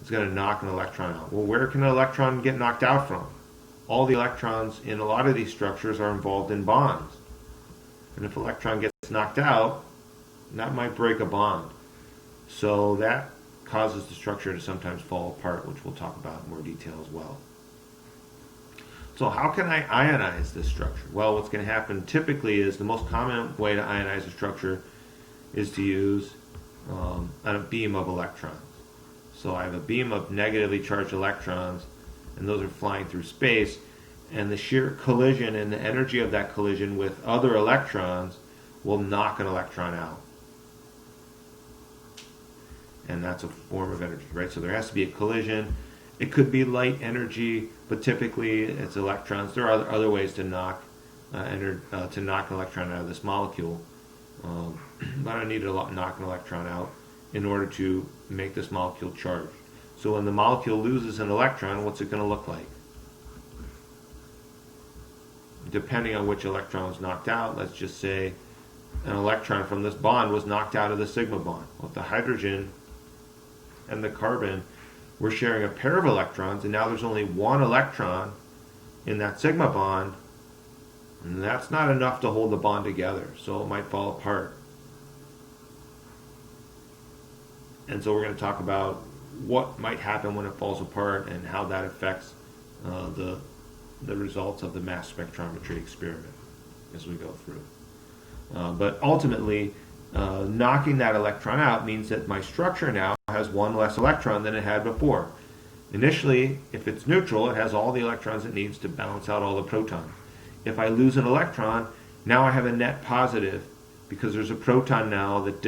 It's going to knock an electron out. Well, where can an electron get knocked out from? All the electrons in a lot of these structures are involved in bonds. And if an electron gets knocked out, that might break a bond. So that causes the structure to sometimes fall apart, which we'll talk about in more detail as well. So how can I ionize this structure? Well, what's going to happen typically is the most common way to ionize a structure is to use a beam of electrons. So I have a beam of negatively charged electrons, and those are flying through space, and the sheer collision and the energy of that collision with other electrons will knock an electron out. And that's a form of energy, right? So there has to be a collision. It could be light energy, but typically it's electrons. There are other ways to knock an electron out of this molecule, but I need to knock an electron out in order to make this molecule charged. So when the molecule loses an electron, what's it going to look like? Depending on which electron was knocked out, let's just say an electron from this bond was knocked out of the sigma bond. Well, if the hydrogen and the carbon were sharing a pair of electrons, and now there's only one electron in that sigma bond, and that's not enough to hold the bond together, so it might fall apart. And so we're going to talk about what might happen when it falls apart and how that affects the results of the mass spectrometry experiment as we go through. But ultimately, knocking that electron out means that my structure now has one less electron than it had before. Initially, if it's neutral, it has all the electrons it needs to balance out all the protons. If I lose an electron, now I have a net positive because there's a proton now that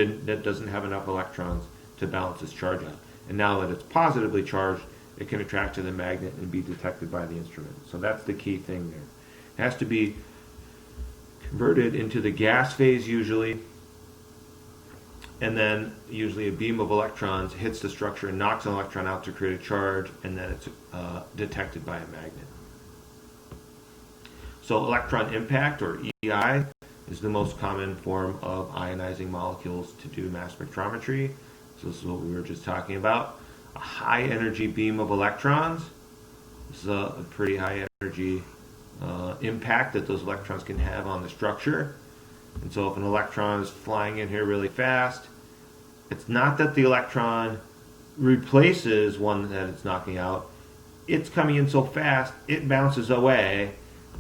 doesn't have enough electrons to balance its charge out. And now that it's positively charged, it can attract to the magnet and be detected by the instrument. So that's the key thing there. It has to be converted into the gas phase usually, and then usually a beam of electrons hits the structure and knocks an electron out to create a charge, and then it's detected by a magnet. So electron impact, or EI, is the most common form of ionizing molecules to do mass spectrometry. So this is what we were just talking about. A high energy beam of electrons. This is a pretty high energy impact that those electrons can have on the structure. And so if an electron is flying in here really fast, it's not that the electron replaces one that it's knocking out. It's coming in so fast, it bounces away,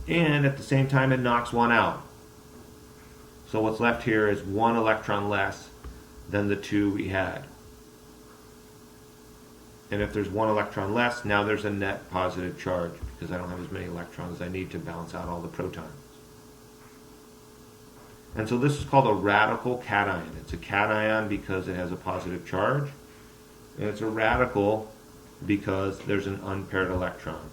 and at the same time it knocks one out. So what's left here is one electron less than the two we had. And if there's one electron less, now there's a net positive charge because I don't have as many electrons as I need to balance out all the protons. And so this is called a radical cation. It's a cation because it has a positive charge, and it's a radical because there's an unpaired electron.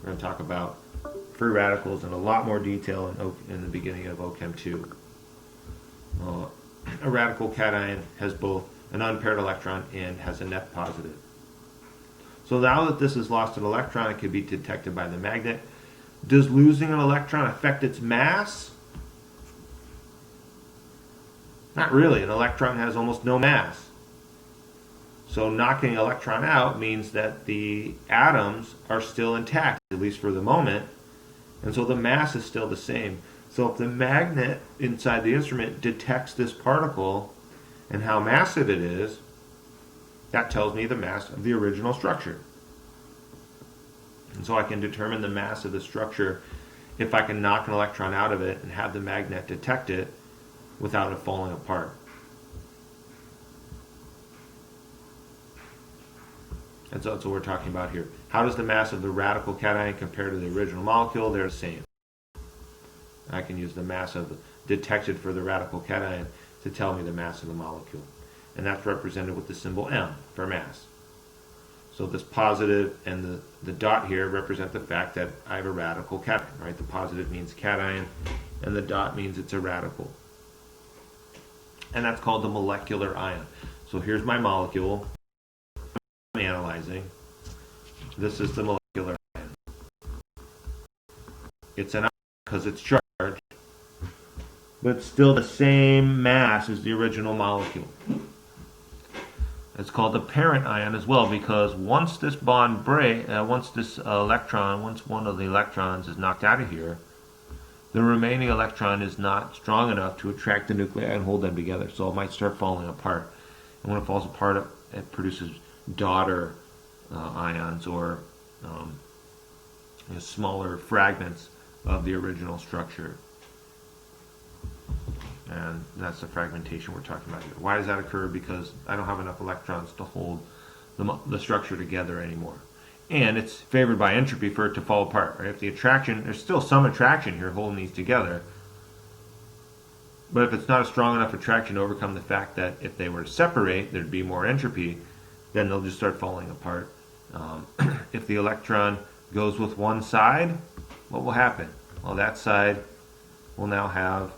We're going to talk about free radicals in a lot more detail in the beginning of OChem 2. A radical cation has both an unpaired electron and has a net positive. So now that this has lost an electron, it can be detected by the magnet. Does losing an electron affect its mass? Not really. An electron has almost no mass. So knocking an electron out means that the atoms are still intact, at least for the moment, and so the mass is still the same. So if the magnet inside the instrument detects this particle and how massive it is, that tells me the mass of the original structure. And so I can determine the mass of the structure if I can knock an electron out of it and have the magnet detect it without it falling apart. And so that's what we're talking about here. How does the mass of the radical cation compare to the original molecule? They're the same. I can use the mass of detected for the radical cation to tell me the mass of the molecule. And that's represented with the symbol M for mass. So this positive and the dot here represent the fact that I have a radical cation, right? The positive means cation, and the dot means it's a radical. And that's called the molecular ion. So here's my molecule I'm analyzing. This is the molecular ion. It's an ion because it's charged, but still the same mass as the original molecule. It's called the parent ion as well because once this bond once this electron, once one of the electrons is knocked out of here, the remaining electron is not strong enough to attract the nuclei and hold them together, so it might start falling apart. And when it falls apart, it produces daughter ions or smaller fragments of the original structure. And that's the fragmentation we're talking about here. Why does that occur? Because I don't have enough electrons to hold the structure together anymore. And it's favored by entropy for it to fall apart. Right? If the attraction, there's still some attraction here holding these together, but if it's not a strong enough attraction to overcome the fact that if they were to separate, there'd be more entropy, then they'll just start falling apart. If the electron goes with one side, what will happen? Well, that side will now have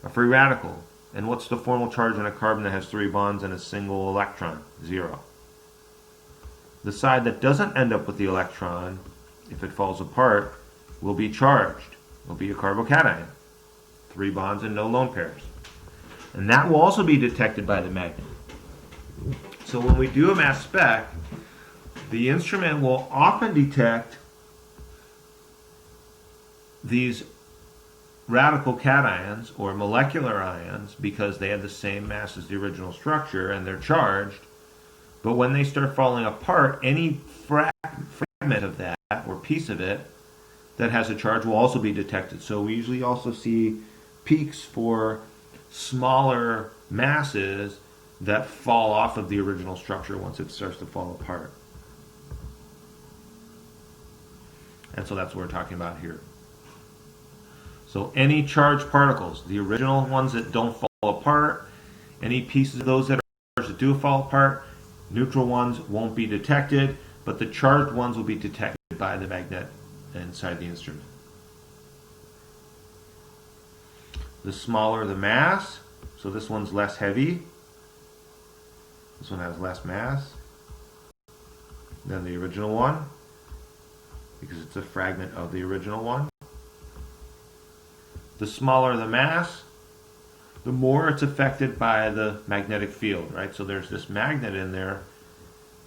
a free radical. And what's the formal charge on a carbon that has 3 bonds and a single electron? 0. The side that doesn't end up with the electron, if it falls apart, will be charged. Will be a carbocation. 3 bonds and no lone pairs. And that will also be detected by the magnet. So when we do a mass spec, the instrument will often detect these radical cations or molecular ions because they have the same mass as the original structure and they're charged. But when they start falling apart, any fragment of that or piece of it that has a charge will also be detected. So we usually also see peaks for smaller masses that fall off of the original structure once it starts to fall apart. And so that's what we're talking about here. So any charged particles, the original ones that don't fall apart, any pieces of those that do fall apart, neutral ones won't be detected, but the charged ones will be detected by the magnet inside the instrument. The smaller the mass, so this one's less heavy, this one has less mass than the original one because it's a fragment of the original one. The smaller the mass, the more it's affected by the magnetic field, right? So there's this magnet in there,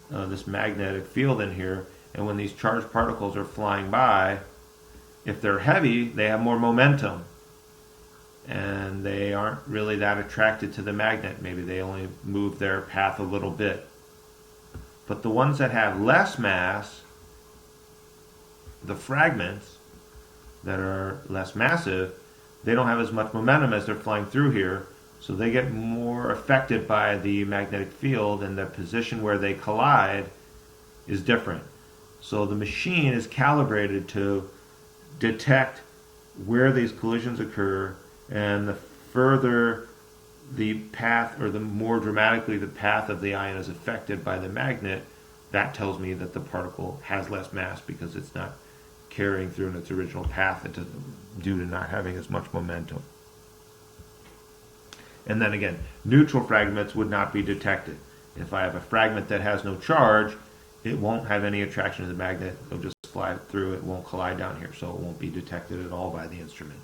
this magnetic field in here, and when these charged particles are flying by, if they're heavy, they have more momentum, and they aren't really that attracted to the magnet. Maybe they only move their path a little bit. But the ones that have less mass, the fragments that are less massive, they don't have as much momentum as they're flying through here, so they get more affected by the magnetic field, and the position where they collide is different. So the machine is calibrated to detect where these collisions occur, and the further the path, or the more dramatically the path of the ion is affected by the magnet, that tells me that the particle has less mass because it's not carrying through in its original path due to not having as much momentum. And then again, neutral fragments would not be detected. If I have a fragment that has no charge, it won't have any attraction to the magnet. It'll just fly through. It won't collide down here, so it won't be detected at all by the instrument.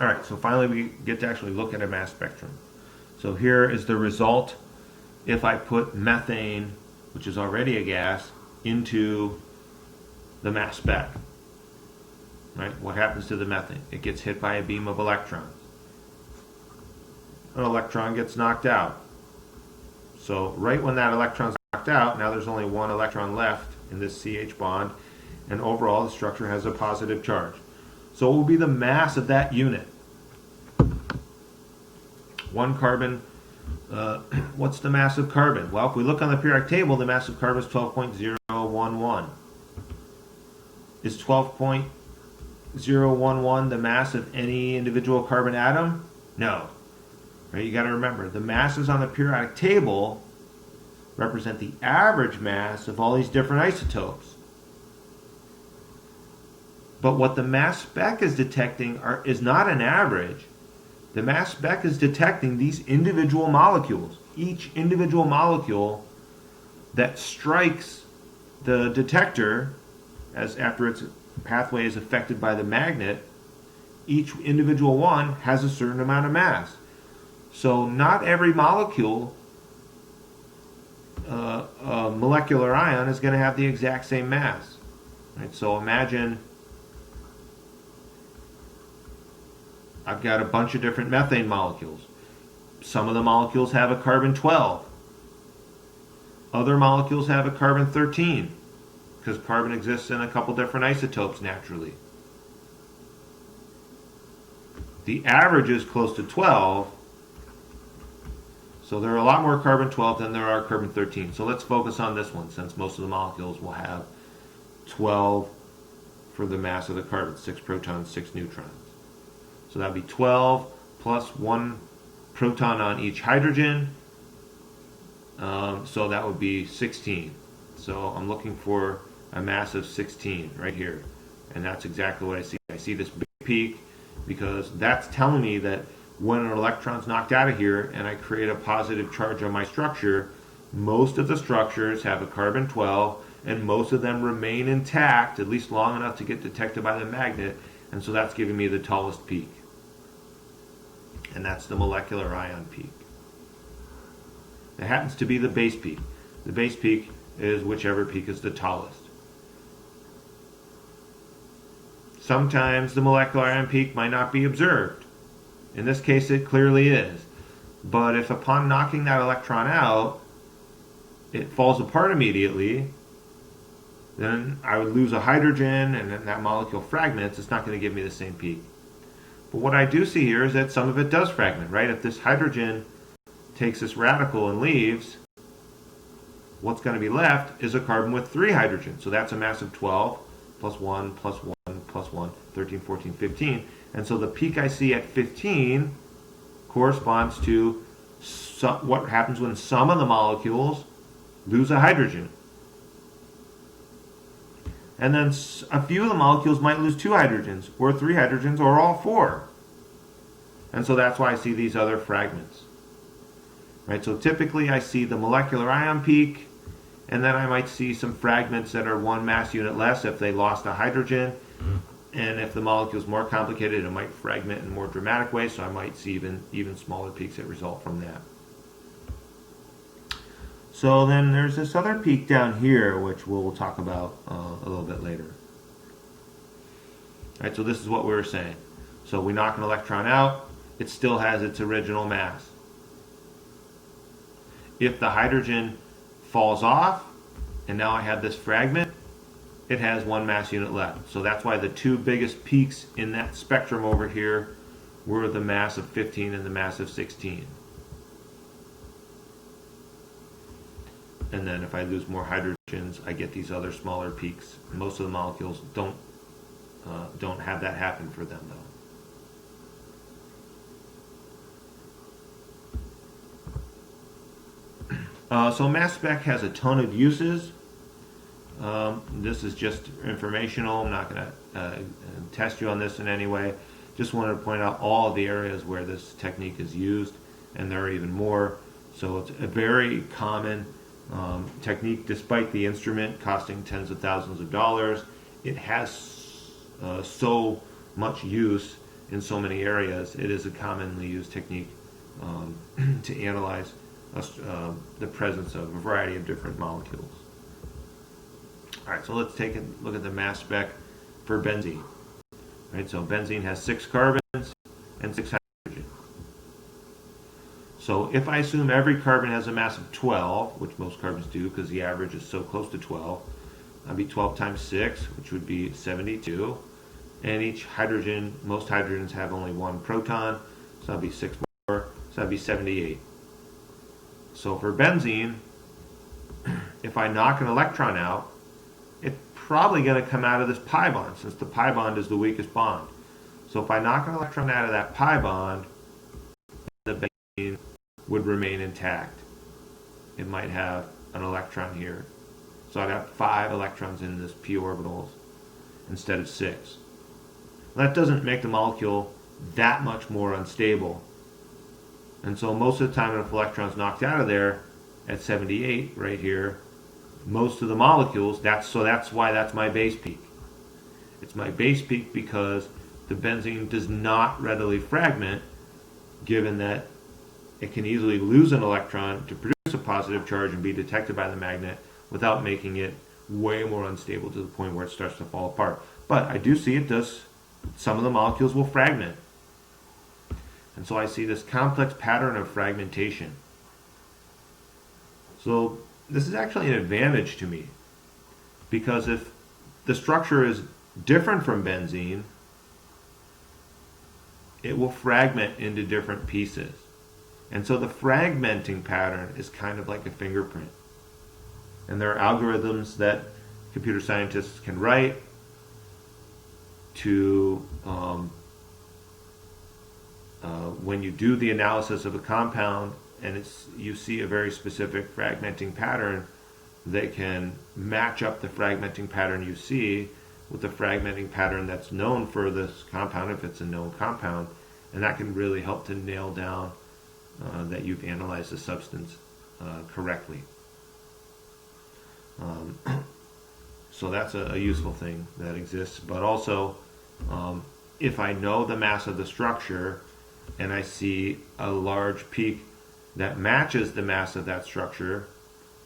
All right, so finally we get to actually look at a mass spectrum. So here is the result if I put methane, which is already a gas, into the mass spec. Right? What happens to the methane? It gets hit by a beam of electrons. An electron gets knocked out. So right when that electron's knocked out, now there's only one electron left in this CH bond, and overall the structure has a positive charge. So it will be the mass of that unit. One carbon, what's the mass of carbon? Well, if we look on the periodic table, the mass of carbon is 12.011. Is 12.011 the mass of any individual carbon atom? No. Right, you got to remember, the masses on the periodic table represent the average mass of all these different isotopes. But what the mass spec is detecting is not an average. The mass spec is detecting these individual molecules. Each individual molecule that strikes the detector, as after its pathway is affected by the magnet, each individual one has a certain amount of mass. So not every molecule, a molecular ion, is going to have the exact same mass. Right? So imagine I've got a bunch of different methane molecules. Some of the molecules have a carbon 12 Other molecules have a carbon-13 because carbon exists in a couple different isotopes naturally. The average is close to 12, so there are a lot more carbon-12 than there are carbon-13. So let's focus on this one, since most of the molecules will have 12 for the mass of the carbon, 6 protons, 6 neutrons. So that would be 12 plus 1 proton on each hydrogen, so that would be 16. So I'm looking for a mass of 16 right here, and that's exactly what I see. I see this big peak because that's telling me that when an electron's knocked out of here and I create a positive charge on my structure, most of the structures have a carbon-12 and most of them remain intact, at least long enough to get detected by the magnet, and so that's giving me the tallest peak. And that's the molecular ion peak. It happens to be the base peak. The base peak is whichever peak is the tallest. Sometimes the molecular ion peak might not be observed. In this case, it clearly is. But if upon knocking that electron out, it falls apart immediately, then I would lose a hydrogen and then that molecule fragments. It's not going to give me the same peak. But what I do see here is that some of it does fragment, right? If this hydrogen takes this radical and leaves, what's going to be left is a carbon with 3 hydrogens. So that's a mass of 12 plus 1 plus 1 plus 1, 13, 14, 15. And so the peak I see at 15 corresponds to what happens when some of the molecules lose a hydrogen. And then a few of the molecules might lose 2 hydrogens, or 3 hydrogens, or all 4. And so that's why I see these other fragments. Right? So typically I see the molecular ion peak, and then I might see some fragments that are 1 mass unit less if they lost a hydrogen. And if the molecule is more complicated, it might fragment in more dramatic ways, so I might see even smaller peaks that result from that. So then there's this other peak down here, which we'll talk about a little bit later. All right, so this is what we were saying. So we knock an electron out, it still has its original mass. If the hydrogen falls off, and now I have this fragment, it has 1 mass unit left. So that's why the 2 biggest peaks in that spectrum over here were the mass of 15 and the mass of 16. And then if I lose more hydrogens, I get these other smaller peaks. Most of the molecules don't have that happen for them, though. So mass spec has a ton of uses. This is just informational. I'm not going to test you on this in any way. Just wanted to point out all of the areas where this technique is used, and there are even more. So it's a very common technique, despite the instrument costing tens of thousands of dollars. It has so much use in so many areas. It is a commonly used technique to analyze the presence of a variety of different molecules. All right, so let's take a look at the mass spec for benzene. Right, so benzene has 6 carbons and 6 hydrogens. So if I assume every carbon has a mass of 12, which most carbons do because the average is so close to 12, that'd be 12 times 6, which would be 72. And each hydrogen, most hydrogens have only 1 proton, so that'd be 6 more, so that'd be 78. So for benzene, if I knock an electron out, it's probably going to come out of this pi bond, since the pi bond is the weakest bond. So if I knock an electron out of that pi bond, the benzene would remain intact. It might have an electron here. So I'd have 5 electrons in this p orbitals instead of 6. That doesn't make the molecule that much more unstable. And so most of the time if an electron's knocked out of there at 78 right here, most of the molecules, that's why that's my base peak. It's my base peak because the benzene does not readily fragment, given that it can easily lose an electron to produce a positive charge and be detected by the magnet without making it way more unstable to the point where it starts to fall apart. But I do see it does, some of the molecules will fragment. And so I see this complex pattern of fragmentation. So this is actually an advantage to me, because if the structure is different from benzene, it will fragment into different pieces. And so the fragmenting pattern is kind of like a fingerprint. And there are algorithms that computer scientists can write to, when you do the analysis of a compound and you see a very specific fragmenting pattern, they can match up the fragmenting pattern you see with the fragmenting pattern that's known for this compound, if it's a known compound, and that can really help to nail down that you've analyzed the substance correctly. So that's a useful thing that exists. But also, if I know the mass of the structure and I see a large peak that matches the mass of that structure,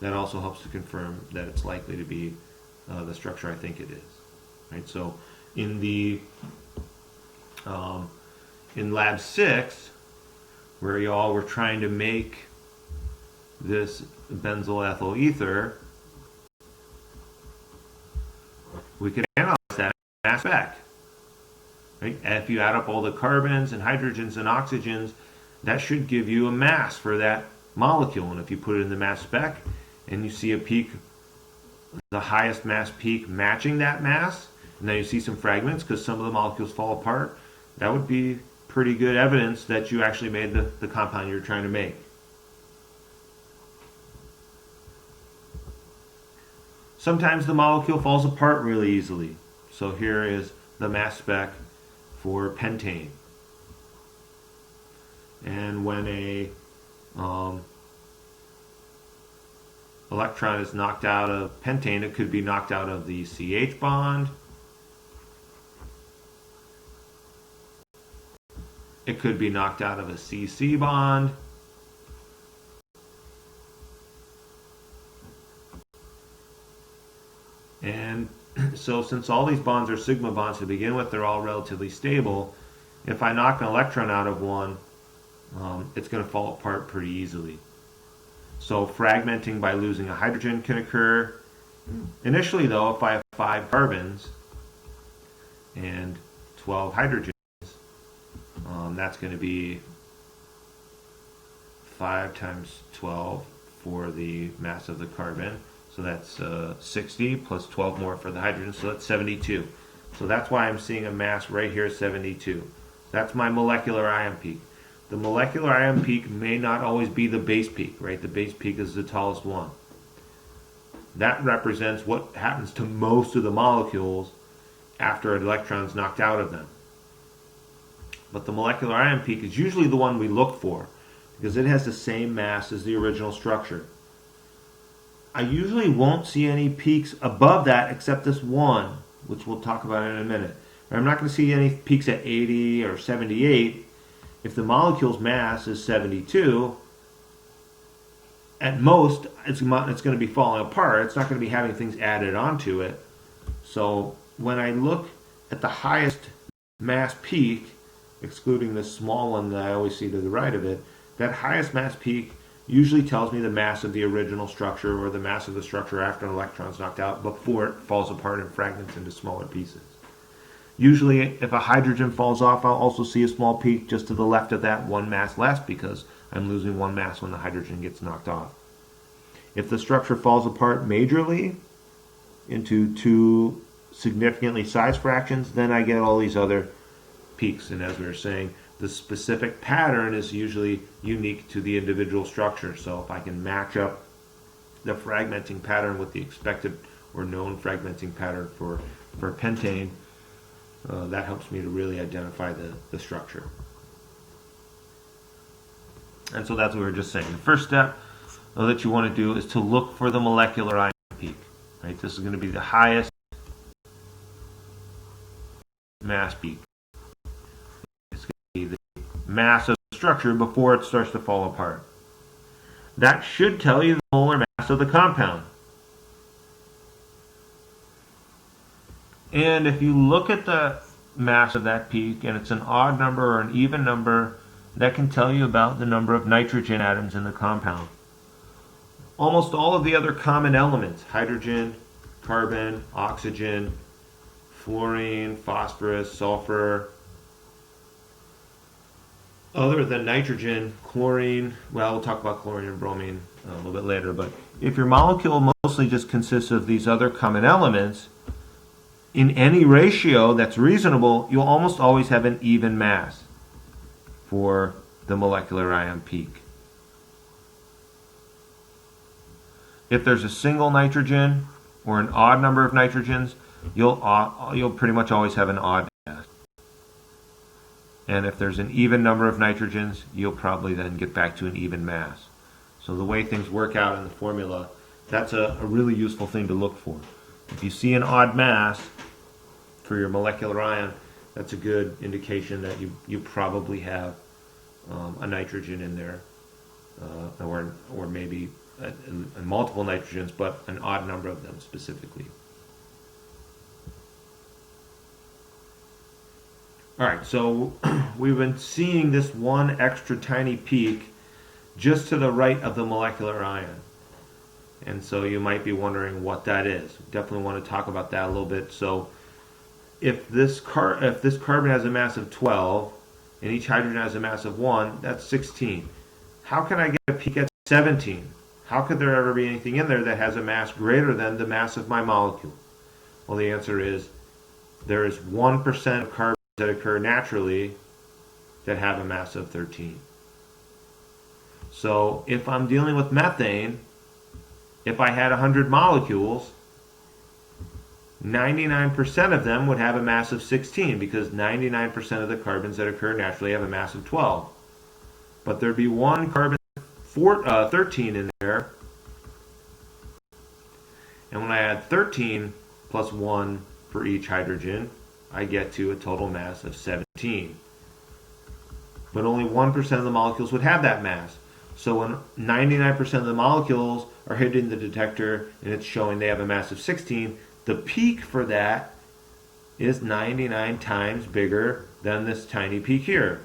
that also helps to confirm that it's likely to be the structure I think it is. Right? So in lab 6, where y'all were trying to make this benzyl ethyl ether, we could analyze that in mass spec. Right? If you add up all the carbons and hydrogens and oxygens, that should give you a mass for that molecule. And if you put it in the mass spec and you see a peak, the highest mass peak matching that mass, and then you see some fragments because some of the molecules fall apart, that would be pretty good evidence that you actually made the compound you're trying to make. Sometimes the molecule falls apart really easily. So here is the mass spec for pentane. And when a electron is knocked out of pentane, it could be knocked out of the CH bond. It could be knocked out of a CC bond. And so since all these bonds are sigma bonds to begin with, they're all relatively stable. If I knock an electron out of one, it's going to fall apart pretty easily. So fragmenting by losing a hydrogen can occur. Initially though, if I have 5 carbons and 12 hydrogens, that's going to be 5 times 12 for the mass of the carbon. So that's 60 plus 12 more for the hydrogen, so that's 72. So that's why I'm seeing a mass right here, 72. That's my molecular ion peak. The molecular ion peak may not always be the base peak, right? The base peak is the tallest one. That represents what happens to most of the molecules after an electron is knocked out of them. But the molecular ion peak is usually the one we look for because it has the same mass as the original structure. I usually won't see any peaks above that except this one, which we'll talk about in a minute. I'm not going to see any peaks at 80 or 78. If the molecule's mass is 72, at most it's going to be falling apart. It's not going to be having things added onto it. So when I look at the highest mass peak, excluding this small one that I always see to the right of it, that highest mass peak usually tells me the mass of the original structure or the mass of the structure after an electron's knocked out before it falls apart and fragments into smaller pieces. Usually if a hydrogen falls off, I'll also see a small peak just to the left of that, 1 mass less, because I'm losing 1 mass when the hydrogen gets knocked off. If the structure falls apart majorly into 2 significantly sized fractions, then I get all these other peaks. And as we were saying, the specific pattern is usually unique to the individual structure. So if I can match up the fragmenting pattern with the expected or known fragmenting pattern for pentane, that helps me to really identify the structure. And so that's what we were just saying. The first step that you want to do is to look for the molecular ion peak. Right? This is going to be the highest mass peak. It's going to be the mass of the structure before it starts to fall apart. That should tell you the molar mass of the compound. And if you look at the mass of that peak and it's an odd number or an even number, that can tell you about the number of nitrogen atoms in the compound. almost all of the other common elements, hydrogen, carbon, oxygen, fluorine, phosphorus, sulfur, other than nitrogen, chlorine, well, we'll talk about chlorine and bromine a little bit later, but if your molecule mostly just consists of these other common elements, in any ratio that's reasonable, you'll almost always have an even mass for the molecular ion peak. If there's a single nitrogen or an odd number of nitrogens, you'll pretty much always have an odd mass. And if there's an even number of nitrogens, you'll probably then get back to an even mass. So the way things work out in the formula, that's a really useful thing to look for. If you see an odd mass for your molecular ion, that's a good indication that you probably have a nitrogen in there, or maybe multiple nitrogens, but an odd number of them specifically. Alright, so we've been seeing this one extra tiny peak just to the right of the molecular ion. And so you might be wondering what that is. Definitely want to talk about that a little bit. So if this carbon has a mass of 12 and each hydrogen has a mass of 1, that's 16. How can I get a peak at 17? How could there ever be anything in there that has a mass greater than the mass of my molecule? Well, the answer is there is 1% of carbons that occur naturally that have a mass of 13. So if I'm dealing with methane, if I had 100 molecules, 99% of them would have a mass of 16 because 99% of the carbons that occur naturally have a mass of 12. But there'd be one carbon 13 in there. And when I add 13 plus 1 for each hydrogen, I get to a total mass of 17. But only 1% of the molecules would have that mass. So when 99% of the molecules are hitting the detector and it's showing they have a mass of 16, the peak for that is 99 times bigger than this tiny peak here.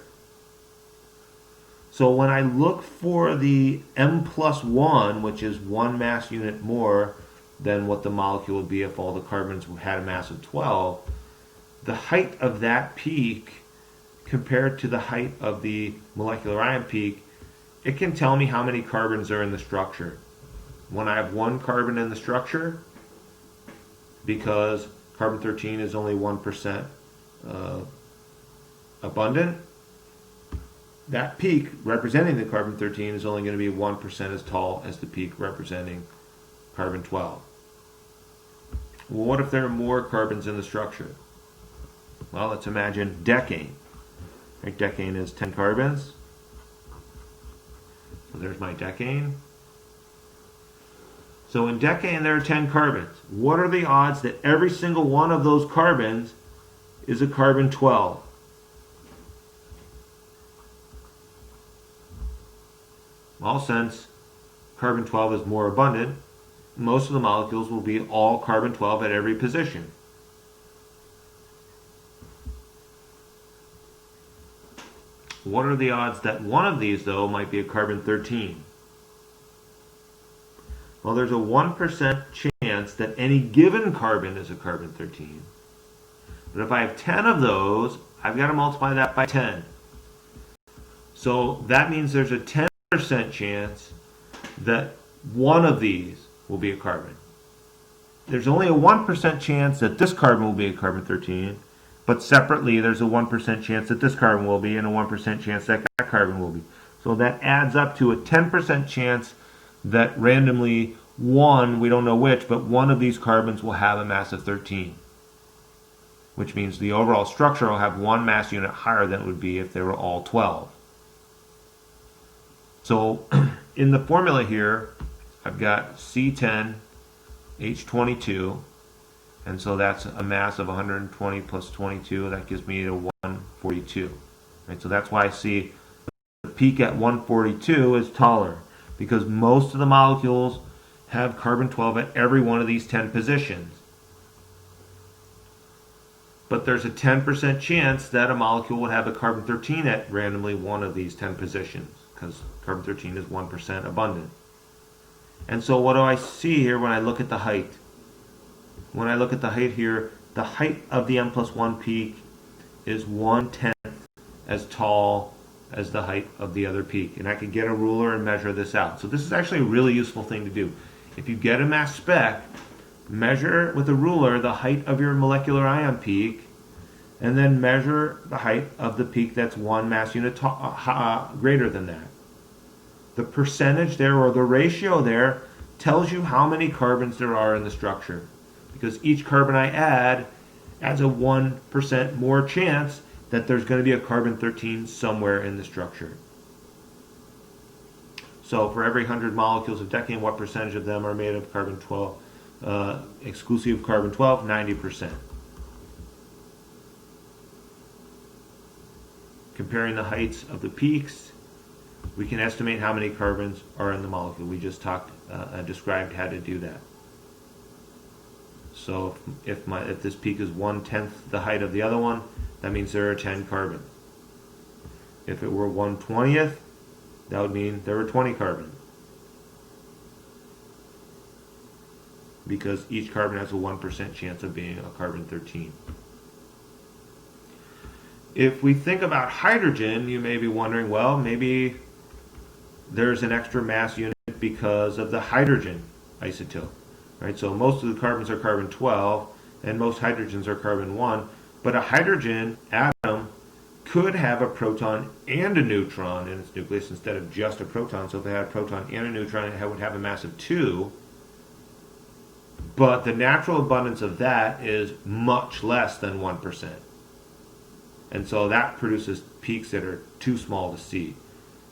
So when I look for the M plus 1, which is 1 mass unit more than what the molecule would be if all the carbons had a mass of 12, the height of that peak compared to the height of the molecular ion peak, it can tell me how many carbons are in the structure. When I have 1 carbon in the structure, because carbon 13 is only 1% abundant, that peak representing the carbon 13 is only going to be 1% as tall as the peak representing carbon 12. Well, what if there are more carbons in the structure? Well, let's imagine decane. Right, decane is 10 carbons. So there's my decane. So in decane there are 10 carbons. What are the odds that every single one of those carbons is a carbon 12? Well, since carbon 12 is more abundant, most of the molecules will be all carbon 12 at every position. What are the odds that one of these, though, might be a carbon 13? Well, there's a 1% chance that any given carbon is a carbon 13. But if I have 10 of those, I've got to multiply that by 10. So that means there's a 10% chance that one of these will be a carbon. There's only a 1% chance that this carbon will be a carbon 13, but separately there's a 1% chance that this carbon will be and a 1% chance that that carbon will be. So that adds up to a 10% chance that randomly one, we don't know which, but one of these carbons will have a mass of 13, which means the overall structure will have one mass unit higher than it would be if they were all 12. So in the formula here, I've got C10H22, and so that's a mass of 120 plus 22. That gives me a 142. Right? So that's why I see the peak at 142 is taller, because most of the molecules have carbon 12 at every one of these 10 positions. But there's a 10% chance that a molecule would have a carbon 13 at randomly one of these 10 positions, because carbon 13 is 1% abundant. And so what do I see here when I look at the height? When I look at the height here, the height of the m+1 peak is 1/10 as tall as the height of the other peak. And I can get a ruler and measure this out. So this is actually a really useful thing to do. If you get a mass spec, measure with a ruler the height of your molecular ion peak, and then measure the height of the peak that's one mass unit greater than that. The percentage there, or the ratio there, tells you how many carbons there are in the structure. Because each carbon I add adds a 1% more chance that there's going to be a carbon-13 somewhere in the structure. So for every 100 molecules of decane, what percentage of them are made of carbon-12, exclusive of carbon-12? 90%. Comparing the heights of the peaks, we can estimate how many carbons are in the molecule. We just described how to do that. So if this peak is 1/10 the height of the other one, that means there are 10 carbons. If it were 1/20th, that would mean there were 20 carbons. Because each carbon has a 1% chance of being a carbon-13. If we think about hydrogen, you may be wondering, well, maybe there's an extra mass unit because of the hydrogen isotope. Right? So most of the carbons are carbon-12, and most hydrogens are carbon-1. But a hydrogen atom could have a proton and a neutron in its nucleus instead of just a proton. So if it had a proton and a neutron, it would have a mass of 2. But the natural abundance of that is much less than 1%. And so that produces peaks that are too small to see.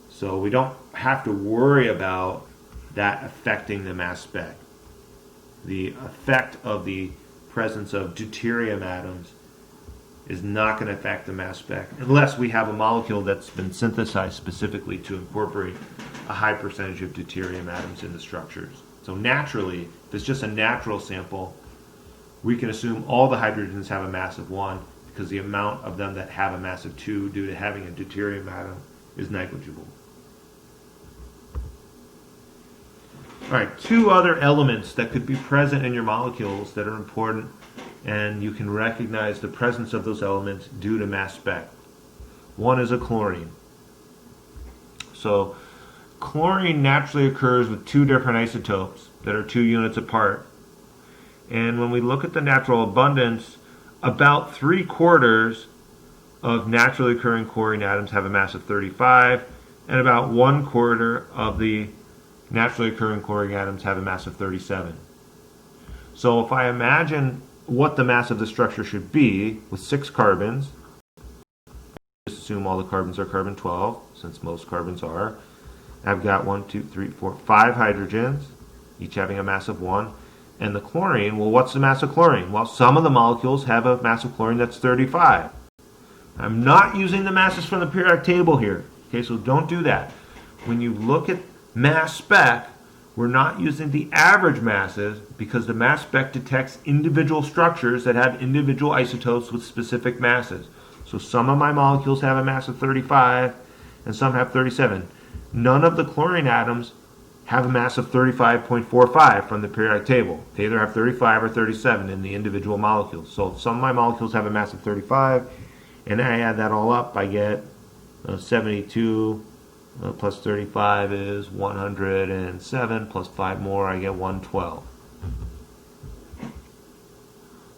So we don't have to worry about that affecting the mass spec. The effect of the presence of deuterium atoms is not going to affect the mass spec unless we have a molecule that's been synthesized specifically to incorporate a high percentage of deuterium atoms in the structures. So naturally, if it's just a natural sample, we can assume all the hydrogens have a mass of 1 because the amount of them that have a mass of 2 due to having a deuterium atom is negligible. All right, 2 other elements that could be present in your molecules that are important, and you can recognize the presence of those elements due to mass spec. One is a chlorine. So chlorine naturally occurs with 2 different isotopes that are 2 units apart. And when we look at the natural abundance, about 3/4 of naturally occurring chlorine atoms have a mass of 35, and about 1/4 of the naturally occurring chlorine atoms have a mass of 37. So if I imagine what the mass of the structure should be with 6 carbons, just assume all the carbons are carbon-12, since most carbons are. I've got 1, 2, 3, 4, 5 hydrogens, each having a mass of 1. And the chlorine, well, what's the mass of chlorine? Well, some of the molecules have a mass of chlorine that's 35. I'm not using the masses from the periodic table here. Okay, so don't do that. When you look at mass spec, we're not using the average masses because the mass spec detects individual structures that have individual isotopes with specific masses. So some of my molecules have a mass of 35 and some have 37. None of the chlorine atoms have a mass of 35.45 from the periodic table. They either have 35 or 37 in the individual molecules. So some of my molecules have a mass of 35, and I add that all up, I get 72 plus 35 is 107, plus 5 more, I get 112.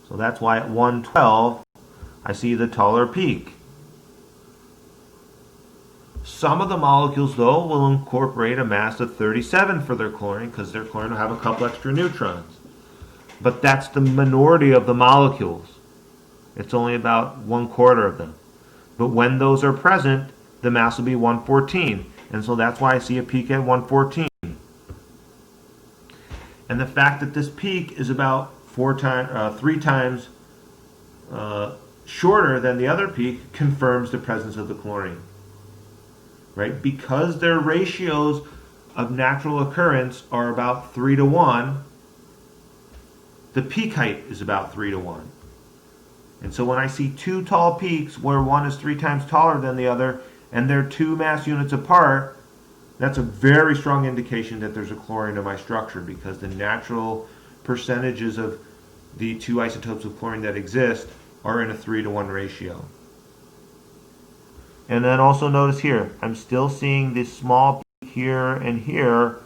So that's why at 112, I see the taller peak. Some of the molecules, though, will incorporate a mass of 37 for their chlorine because their chlorine will have a couple extra neutrons. But that's the minority of the molecules. It's only about 1/4 of them. But when those are present, the mass will be 114. And so that's why I see a peak at 114. And the fact that this peak is about 3 times shorter than the other peak confirms the presence of the chlorine. Right? Because their ratios of natural occurrence are about 3 to 1, the peak height is about 3 to 1. And so when I see 2 tall peaks where one is 3 times taller than the other and they're 2 mass units apart, That's a very strong indication that there's a chlorine in my structure, because the natural percentages of the two isotopes of chlorine that exist are in a 3-to-1 ratio. And then also notice here, I'm still seeing this small peak here and here,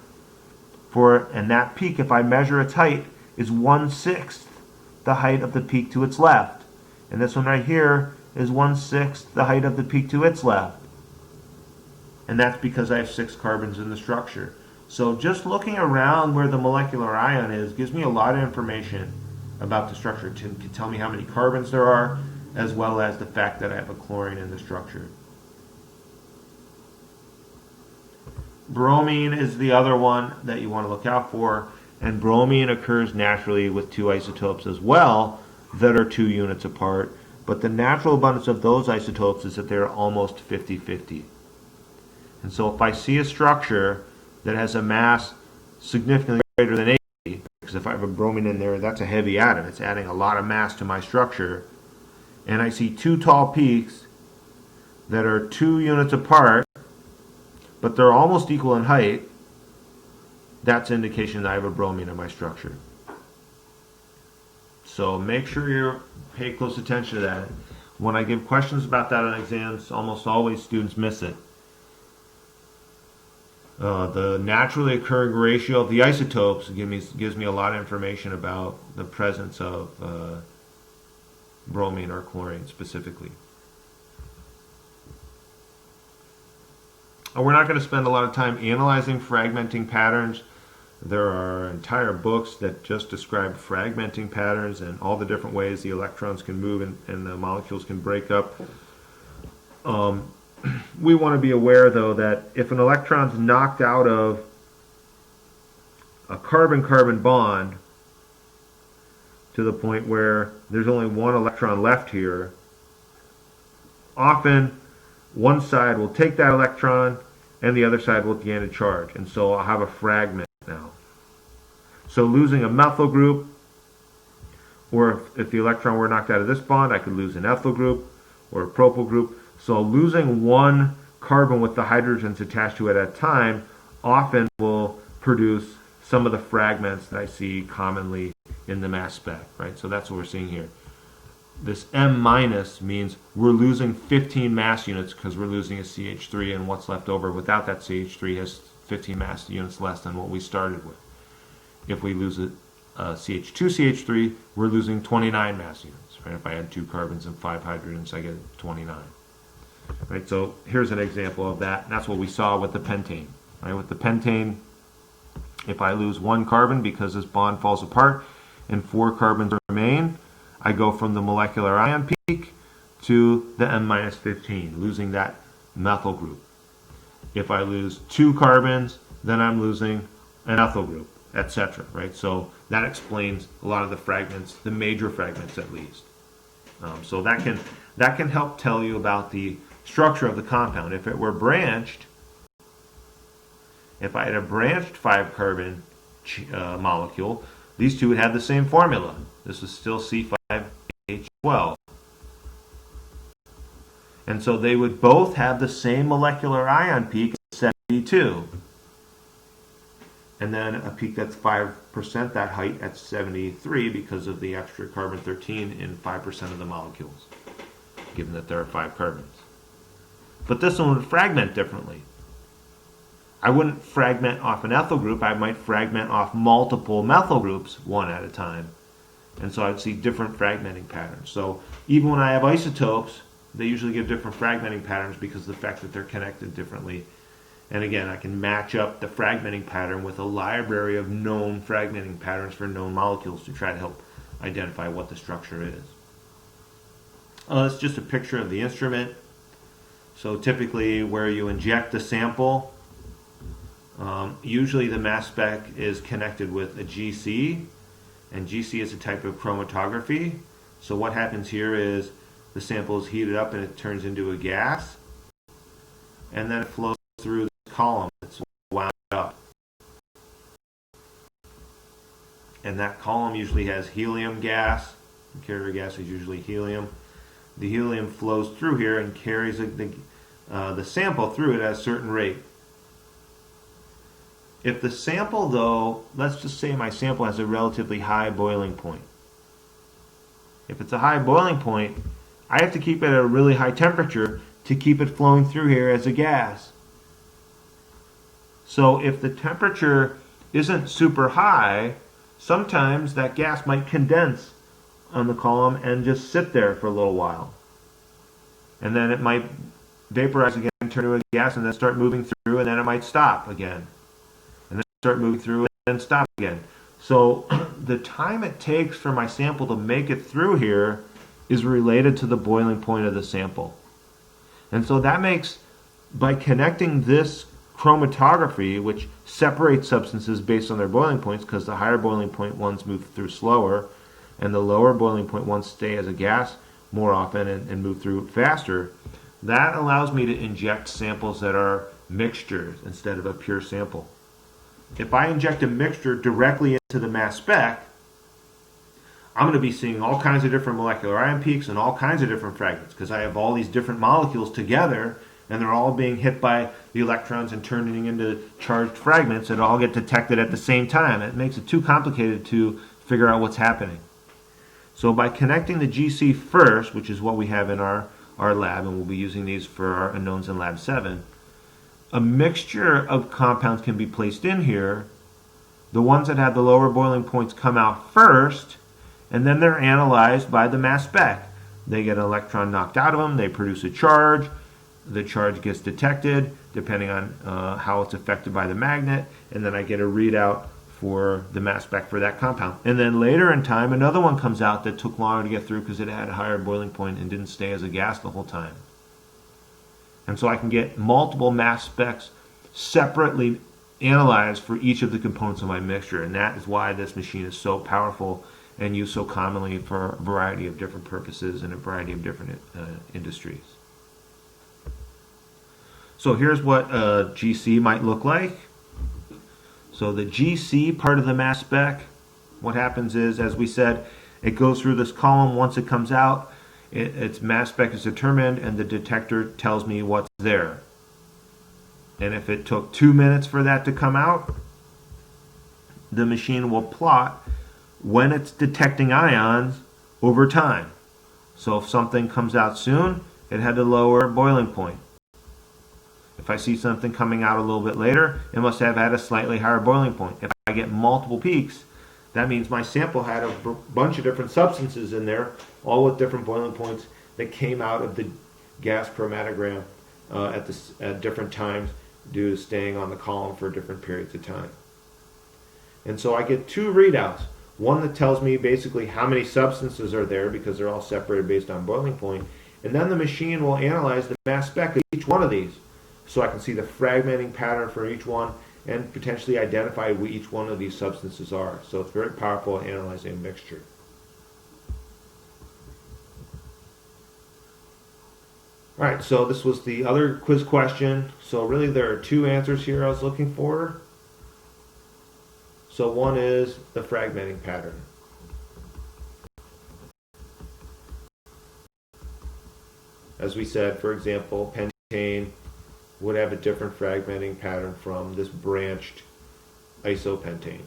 and that peak, if I measure its height, is 1/6 the height of the peak to its left. And this one right here is 1/6 the height of the peak to its left. And that's because I have 6 carbons in the structure. So just looking around where the molecular ion is gives me a lot of information about the structure. It can tell me how many carbons there are, as well as the fact that I have a chlorine in the structure. Bromine is the other one that you want to look out for, and bromine occurs naturally with 2 isotopes as well that are 2 units apart, but the natural abundance of those isotopes is that they're almost 50-50. And so if I see a structure that has a mass significantly greater than 80, because if I have a bromine in there, that's a heavy atom, it's adding a lot of mass to my structure, and I see 2 tall peaks that are 2 units apart, but they're almost equal in height, that's indication that I have a bromine in my structure. So make sure you pay close attention to that. When I give questions about that on exams, almost always students miss it. The naturally occurring ratio of the isotopes gives me a lot of information about the presence of bromine or chlorine specifically. We're not going to spend a lot of time analyzing fragmenting patterns. There are entire books that just describe fragmenting patterns and all the different ways the electrons can move and the molecules can break up. We want to be aware, though, that if an electron's knocked out of a carbon-carbon bond to the point where there's only one electron left here, often one side will take that electron and the other side will gain a charge, and so I'll have a fragment now. So losing a methyl group, or if the electron were knocked out of this bond, I could lose an ethyl group or a propyl group. So losing one carbon with the hydrogens attached to it at a time often will produce some of the fragments that I see commonly in the mass spec, right? So that's what we're seeing here. This M minus means we're losing 15 mass units because we're losing a CH3, and what's left over without that CH3 has 15 mass units less than what we started with. If we lose a CH2CH3, we're losing 29 mass units, right? If I add 2 carbons and 5 hydrogens, I get 29. Right, so here's an example of that. And that's what we saw with the pentane. Right, with the pentane, if I lose 1 carbon because this bond falls apart and 4 carbons remain, I go from the molecular ion peak to the M-15, losing that methyl group. If I lose 2 carbons, then I'm losing an ethyl group, etc. Right, so that explains a lot of the fragments, the major fragments at least. So that can help tell you about the structure of the compound. If it were branched, if I had a branched 5-carbon molecule, these two would have the same formula. This is still C5H12. And so they would both have the same molecular ion peak at 72. And then a peak that's 5% that height at 73 because of the extra carbon 13 in 5% of the molecules, given that there are 5 carbons. But this one would fragment differently. I wouldn't fragment off an ethyl group, I might fragment off multiple methyl groups one at a time. And so I'd see different fragmenting patterns. So even when I have isotopes, they usually give different fragmenting patterns because of the fact that they're connected differently. And again, I can match up the fragmenting pattern with a library of known fragmenting patterns for known molecules to try to help identify what the structure is. It's just a picture of the instrument. So typically where you inject the sample, usually the mass spec is connected with a GC, and GC is a type of chromatography. So what happens here is the sample is heated up and it turns into a gas, and then it flows through this column that's wound up. And that column usually has helium gas. The carrier gas is usually helium. The helium flows through here and carries the sample through it at a certain rate. If the sample, though, let's just say my sample has a relatively high boiling point. If it's a high boiling point, I have to keep it at a really high temperature to keep it flowing through here as a gas. So if the temperature isn't super high, sometimes that gas might condense on the column and just sit there for a little while. And then it might vaporize again, turn to a gas, and then start moving through, and then it might stop again. And then start moving through and then stop again. So the time it takes for my sample to make it through here is related to the boiling point of the sample. And so that makes, by connecting this chromatography, which separates substances based on their boiling points, because the higher boiling point ones move through slower, and the lower boiling point ones stay as a gas more often and move through faster, that allows me to inject samples that are mixtures instead of a pure sample. If I inject a mixture directly into the mass spec, I'm going to be seeing all kinds of different molecular ion peaks and all kinds of different fragments, because I have all these different molecules together and they're all being hit by the electrons and turning into charged fragments that all get detected at the same time. It makes it too complicated to figure out what's happening. So by connecting the GC first, which is what we have in our lab, and we'll be using these for our unknowns in Lab 7, a mixture of compounds can be placed in here. The ones that have the lower boiling points come out first, and then they're analyzed by the mass spec. They get an electron knocked out of them, they produce a charge, the charge gets detected depending on how it's affected by the magnet, and then I get a readout for the mass spec for that compound. And then later in time, another one comes out that took longer to get through because it had a higher boiling point and didn't stay as a gas the whole time. And so I can get multiple mass specs separately analyzed for each of the components of my mixture, and that is why this machine is so powerful and used so commonly for a variety of different purposes in a variety of different industries. So here's what a GC might look like. So the GC part of the mass spec, what happens is, as we said, it goes through this column. Once it comes out, its mass spec is determined and the detector tells me what's there. And if it took 2 minutes for that to come out, the machine will plot when it's detecting ions over time. So if something comes out soon, it had a lower boiling point. If I see something coming out a little bit later, it must have had a slightly higher boiling point. If I get multiple peaks, that means my sample had a bunch of different substances in there, all with different boiling points that came out of the gas chromatogram at different times due to staying on the column for different periods of time. And so I get two readouts. One that tells me basically how many substances are there because they're all separated based on boiling point. And then the machine will analyze the mass spec of each one of these, so I can see the fragmenting pattern for each one and potentially identify what each one of these substances are. So it's very powerful at analyzing a mixture. Alright, so this was the other quiz question. So really there are two answers here I was looking for. So one is the fragmenting pattern. As we said, for example, pentane would have a different fragmenting pattern from this branched isopentane,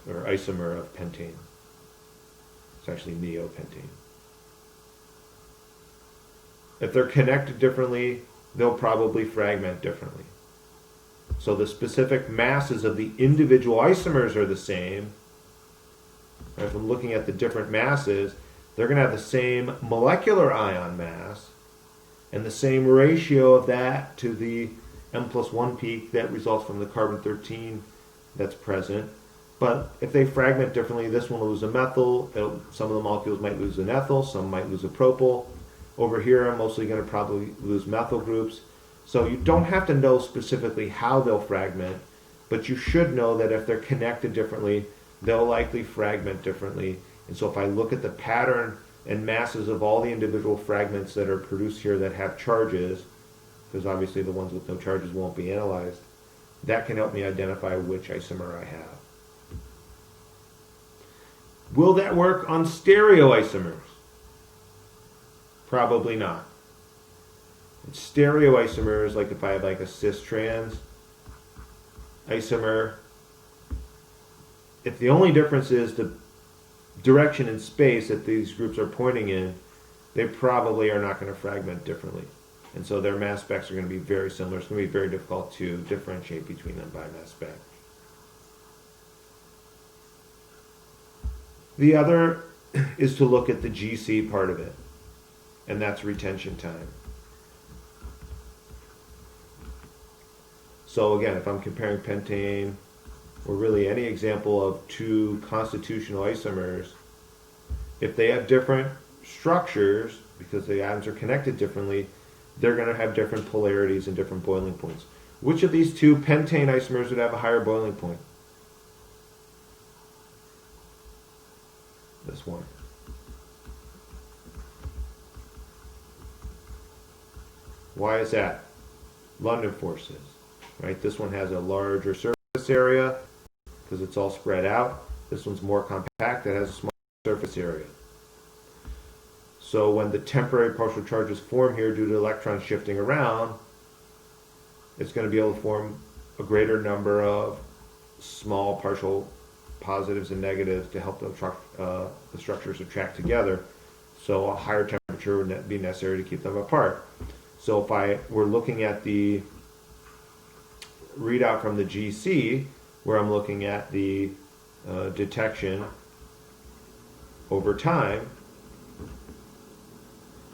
or isomer of pentane. It's actually neopentane. If they're connected differently, they'll probably fragment differently. So the specific masses of the individual isomers are the same. If I'm looking at the different masses, they're going to have the same molecular ion mass and the same ratio of that to the M+1 peak that results from the carbon-13 that's present. But if they fragment differently, this one will lose a methyl, some of the molecules might lose an ethyl, some might lose a propyl. Over here I'm mostly going to probably lose methyl groups. So you don't have to know specifically how they'll fragment, but you should know that if they're connected differently, they'll likely fragment differently. And so if I look at the pattern and masses of all the individual fragments that are produced here that have charges, because obviously the ones with no charges won't be analyzed, that can help me identify which isomer I have. Will that work on stereoisomers? Probably not. In stereoisomers, like if I have like a cis-trans, isomer, if the only difference is the direction in space that these groups are pointing in, they probably are not going to fragment differently. And so their mass specs are going to be very similar. It's going to be very difficult to differentiate between them by mass spec. The other is to look at the GC part of it, and that's retention time. So again, if I'm comparing pentane, or really any example of two constitutional isomers, if they have different structures, because the atoms are connected differently, they're going to have different polarities and different boiling points. Which of these two pentane isomers would have a higher boiling point? This one. Why is that? London forces, right? This one has a larger surface area because it's all spread out. This one's more compact, it has a smaller surface area. So when the temporary partial charges form here due to electrons shifting around, it's going to be able to form a greater number of small partial positives and negatives to help the structures attract together. So a higher temperature would be necessary to keep them apart. So if we're looking at the readout from the GC, where I'm looking at the detection over time,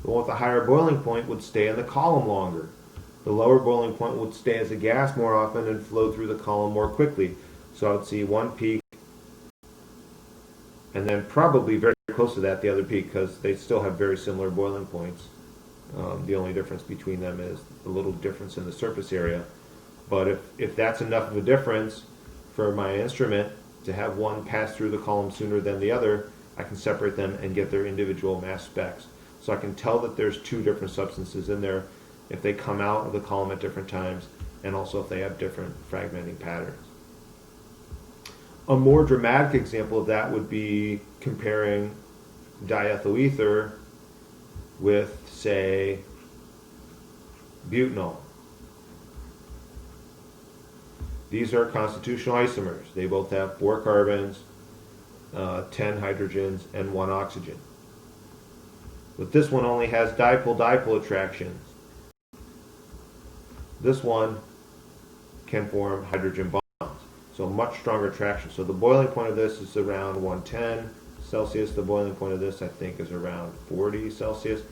the one with the higher boiling point would stay in the column longer. The lower boiling point would stay as a gas more often and flow through the column more quickly. So I would see one peak and then probably very close to that the other peak, because they still have very similar boiling points. The only difference between them is a little difference in the surface area. But if that's enough of a difference for my instrument to have one pass through the column sooner than the other, I can separate them and get their individual mass specs. So I can tell that there's two different substances in there if they come out of the column at different times, and also if they have different fragmenting patterns. A more dramatic example of that would be comparing diethyl ether with, say, butanol. These are constitutional isomers. They both have 4 carbons, 10 hydrogens, and 1 oxygen. But this one only has dipole-dipole attractions. This one can form hydrogen bonds, so much stronger attraction. So the boiling point of this is around 110 Celsius. The boiling point of this, I think, is around 40 Celsius.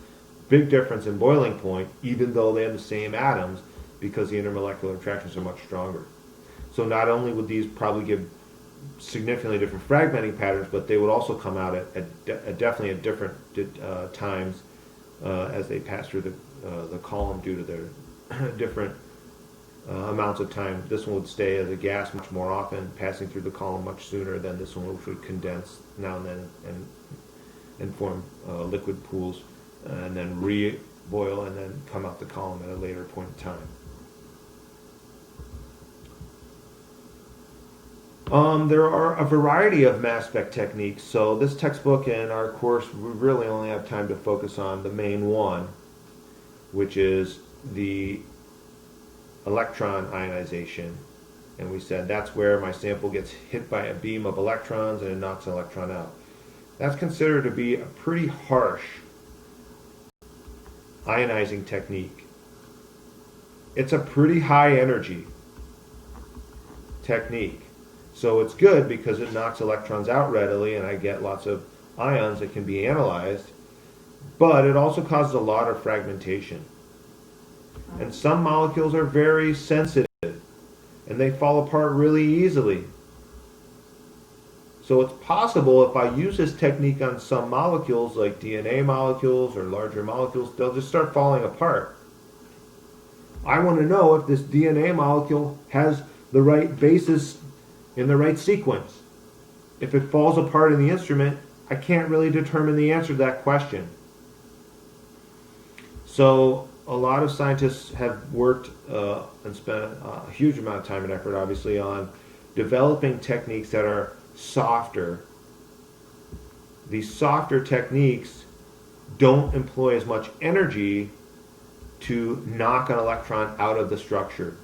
Big difference in boiling point, even though they have the same atoms, because the intermolecular attractions are much stronger. So not only would these probably give significantly different fragmenting patterns, but they would also come out at definitely at different times as they pass through the column due to their different amounts of time. This one would stay as a gas much more often, passing through the column much sooner than this one, which would condense now and then and form liquid pools, and then re-boil and then come out the column at a later point in time. There are a variety of mass spec techniques. So this textbook and our course, we really only have time to focus on the main one, which is the electron ionization. And we said that's where my sample gets hit by a beam of electrons and it knocks an electron out. That's considered to be a pretty harsh ionizing technique. It's a pretty high energy technique. So it's good because it knocks electrons out readily and I get lots of ions that can be analyzed, but it also causes a lot of fragmentation. And some molecules are very sensitive and they fall apart really easily. So it's possible if I use this technique on some molecules like DNA molecules or larger molecules, they'll just start falling apart. I want to know if this DNA molecule has the right basis in the right sequence. If it falls apart in the instrument, I can't really determine the answer to that question. So a lot of scientists have worked and spent a huge amount of time and effort, obviously, on developing techniques that are softer. These softer techniques don't employ as much energy to knock an electron out of the structure.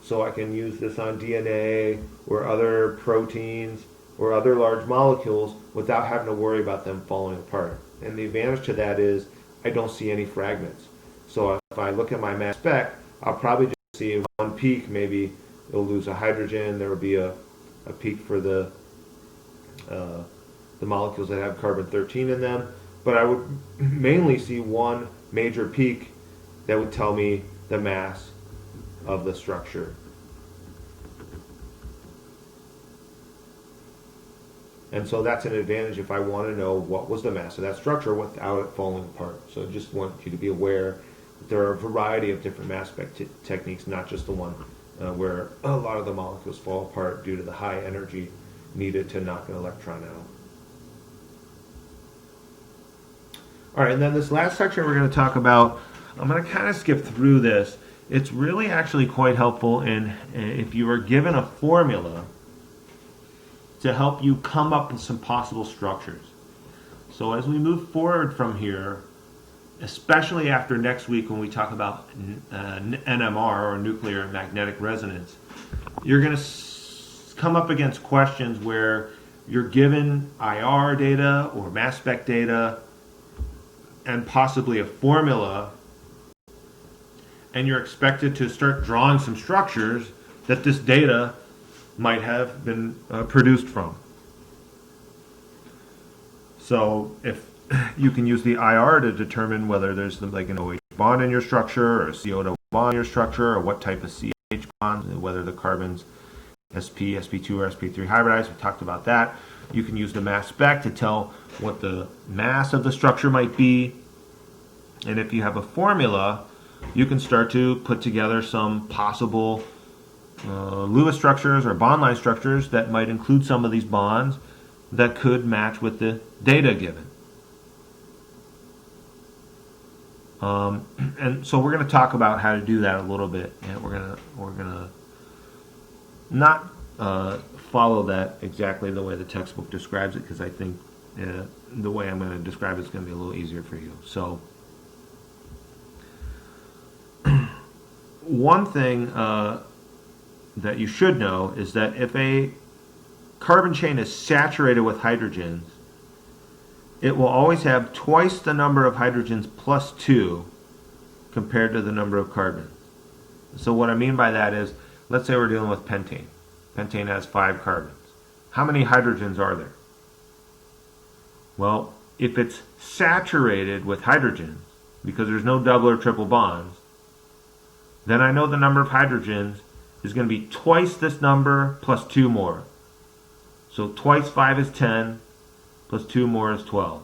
so I can use this on DNA or other proteins or other large molecules without having to worry about them falling apart. And the advantage to that is I don't see any fragments. So if I look at my mass spec, I'll probably just see one peak. Maybe it'll lose a hydrogen. There will be a peak for the molecules that have carbon-13 in them. But I would mainly see one major peak that would tell me the mass of the structure. And so that's an advantage if I want to know what was the mass of that structure without it falling apart. So I just want you to be aware that there are a variety of different mass spec techniques, not just the one where a lot of the molecules fall apart due to the high energy needed to knock an electron out. All right, and then this last section we're going to talk about, I'm going to kind of skip through this. It's really actually quite helpful if you are given a formula to help you come up with some possible structures. So as we move forward from here, especially after next week when we talk about NMR, or nuclear and magnetic resonance, you're going to come up against questions where you're given IR data or mass spec data and possibly a formula, and you're expected to start drawing some structures that this data might have been produced from. So if you can use the IR to determine whether there's like an OH bond in your structure or a CO2 bond in your structure, or what type of CH bonds, and whether the carbons sp, sp2, or sp3 hybridized. We talked about that. You can use the mass spec to tell what the mass of the structure might be. And if you have a formula, you can start to put together some possible Lewis structures or bond line structures that might include some of these bonds that could match with the data given. And so we're going to talk about how to do that a little bit, and we're gonna not follow that exactly the way the textbook describes it, because I think the way I'm going to describe it is going to be a little easier for you. So one thing that you should know is that if a carbon chain is saturated with hydrogens, it will always have twice the number of hydrogens plus 2 compared to the number of carbons. So what I mean by that is, let's say we're dealing with pentane. Pentane has 5 carbons. How many hydrogens are there? Well, if it's saturated with hydrogens, because there's no double or triple bonds, then I know the number of hydrogens is going to be twice this number plus 2 more. So twice 5 is 10, plus 2 more is 12.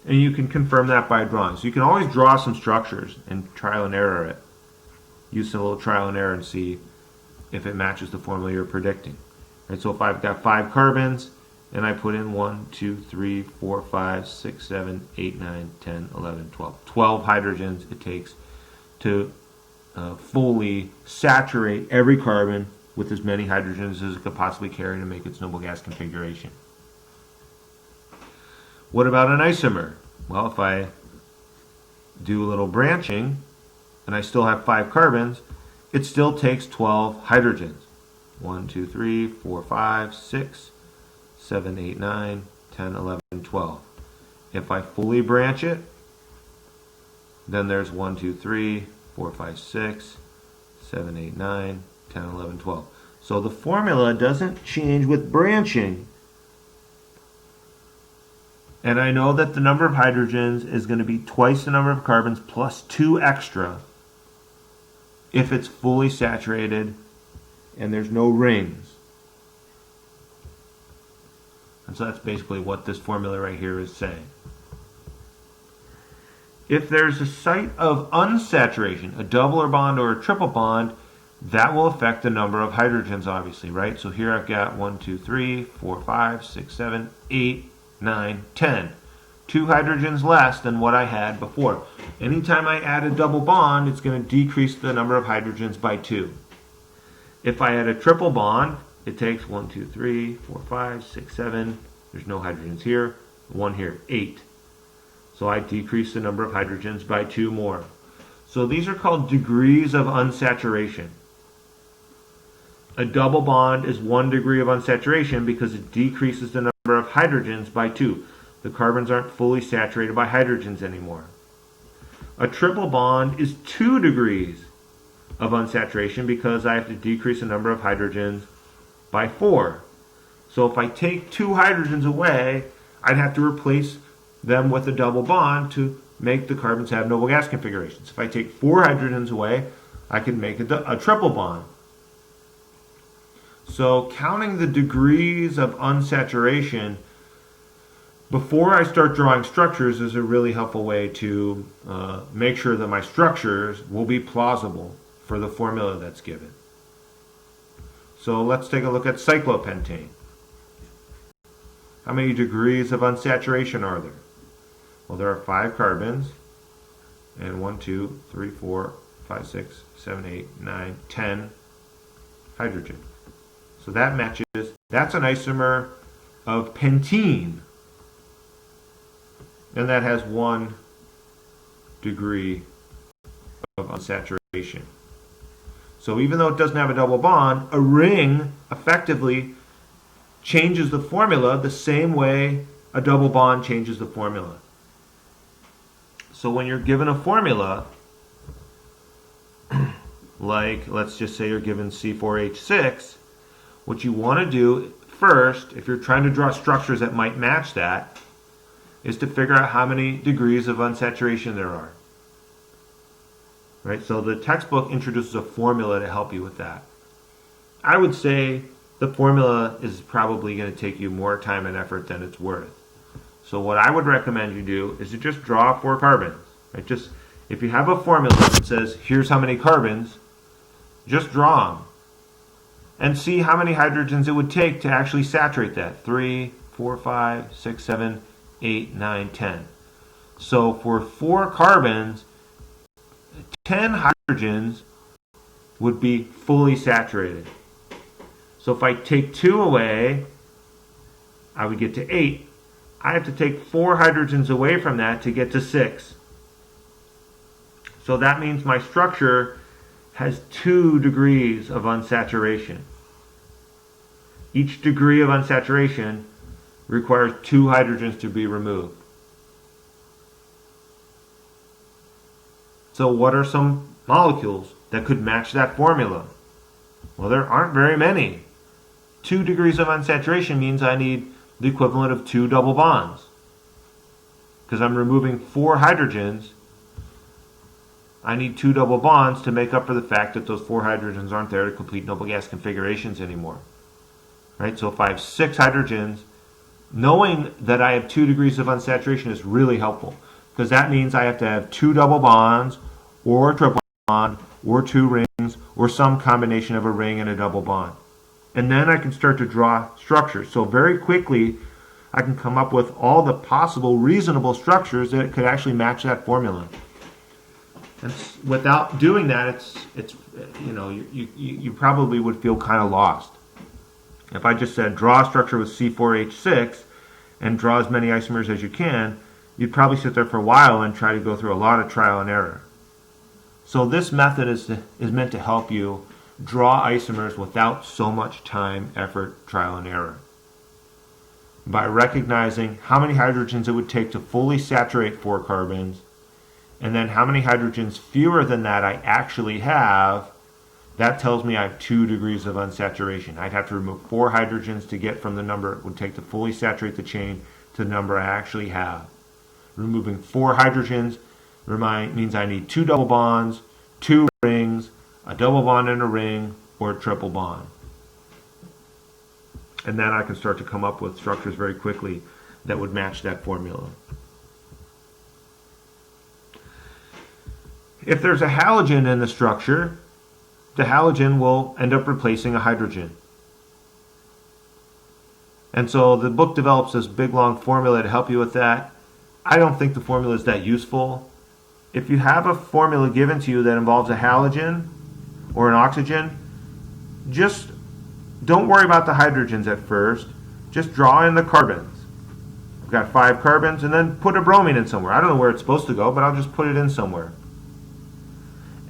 And you can confirm that by drawing. So you can always draw some structures and trial and error it. Use a little trial and error and see if it matches the formula you're predicting. Right, so if I've got 5 carbons, and I put in 1, 2, 3, 4, 5, 6, 7, 8, 9, 10, 11, 12. 12 hydrogens it takes to fully saturate every carbon with as many hydrogens as it could possibly carry to make its noble gas configuration. What about an isomer? Well, if I do a little branching and I still have 5 carbons, it still takes 12 hydrogens. 1, 2, 3, 4, 5, 6, 7, 8, 9, 10, 11, 12. If I fully branch it, then there's 1, 2, 3, 4, 5, 6, 7, 8, 9, 10, 11, 12. So the formula doesn't change with branching. And I know that the number of hydrogens is going to be twice the number of carbons plus 2 extra if it's fully saturated and there's no rings. And so that's basically what this formula right here is saying. If there's a site of unsaturation, a double bond or a triple bond, that will affect the number of hydrogens, obviously, right? So here I've got 1, 2, 3, 4, 5, 6, 7, 8, 9, 10. 2 hydrogens less than what I had before. Anytime I add a double bond, it's going to decrease the number of hydrogens by 2. If I add a triple bond, it takes 1, 2, 3, 4, 5, 6, 7. There's no hydrogens here. 1 here, 8. So I decrease the number of hydrogens by 2 more. So these are called degrees of unsaturation. A double bond is 1 degree of unsaturation because it decreases the number of hydrogens by 2. The carbons aren't fully saturated by hydrogens anymore. A triple bond is 2 degrees of unsaturation because I have to decrease the number of hydrogens by 4. So if I take 2 hydrogens away, I'd have to replace them with a double bond to make the carbons have noble gas configurations. If I take 4 hydrogens away, I can make a triple bond. So counting the degrees of unsaturation before I start drawing structures is a really helpful way to make sure that my structures will be plausible for the formula that's given. So let's take a look at cyclopentane. How many degrees of unsaturation are there? Well, there are 5 carbons, and 1, 2, 3, 4, 5, 6, 7, 8, 9, 10 hydrogen. So that matches, that's an isomer of pentene, and that has 1 degree of unsaturation. So even though it doesn't have a double bond, a ring effectively changes the formula the same way a double bond changes the formula. So when you're given a formula, like let's just say you're given C4H6, what you want to do first, if you're trying to draw structures that might match that, is to figure out how many degrees of unsaturation there are. Right? So the textbook introduces a formula to help you with that. I would say the formula is probably going to take you more time and effort than it's worth. So what I would recommend you do is to just draw 4 carbons. Right? Just if you have a formula that says here's how many carbons, just draw them and see how many hydrogens it would take to actually saturate that. 3, 4, 5, 6, 7, 8, 9, 10. So for 4 carbons, 10 hydrogens would be fully saturated. So if I take 2 away, I would get to 8. I have to take 4 hydrogens away from that to get to 6. So that means my structure has 2 degrees of unsaturation. Each degree of unsaturation requires 2 hydrogens to be removed. So what are some molecules that could match that formula? Well, there aren't very many. 2 degrees of unsaturation means I need the equivalent of 2 double bonds. Because I'm removing 4 hydrogens, I need 2 double bonds to make up for the fact that those 4 hydrogens aren't there to complete noble gas configurations anymore. Right? So if I have 6 hydrogens, knowing that I have 2 degrees of unsaturation is really helpful. Because that means I have to have 2 double bonds, or a triple bond, or 2 rings, or some combination of a ring and a double bond. And then I can start to draw structures. So very quickly, I can come up with all the possible reasonable structures that could actually match that formula. And without doing that, it's you probably would feel kind of lost. If I just said draw a structure with C4H6 and draw as many isomers as you can, you'd probably sit there for a while and try to go through a lot of trial and error. So this method is meant to help you draw isomers without so much time, effort, trial, and error. By recognizing how many hydrogens it would take to fully saturate 4 carbons, and then how many hydrogens fewer than that I actually have, that tells me I have 2 degrees of unsaturation. I'd have to remove 4 hydrogens to get from the number it would take to fully saturate the chain to the number I actually have. Removing 4 hydrogens means I need 2 double bonds, 2 rings, a double bond and a ring, or a triple bond. And then I can start to come up with structures very quickly that would match that formula. If there's a halogen in the structure, the halogen will end up replacing a hydrogen. And so the book develops this big long formula to help you with that. I don't think the formula is that useful. If you have a formula given to you that involves a halogen or an oxygen, just don't worry about the hydrogens at first. Just draw in the carbons. I've got 5 carbons, and then put a bromine in somewhere. I don't know where it's supposed to go, but I'll just put it in somewhere.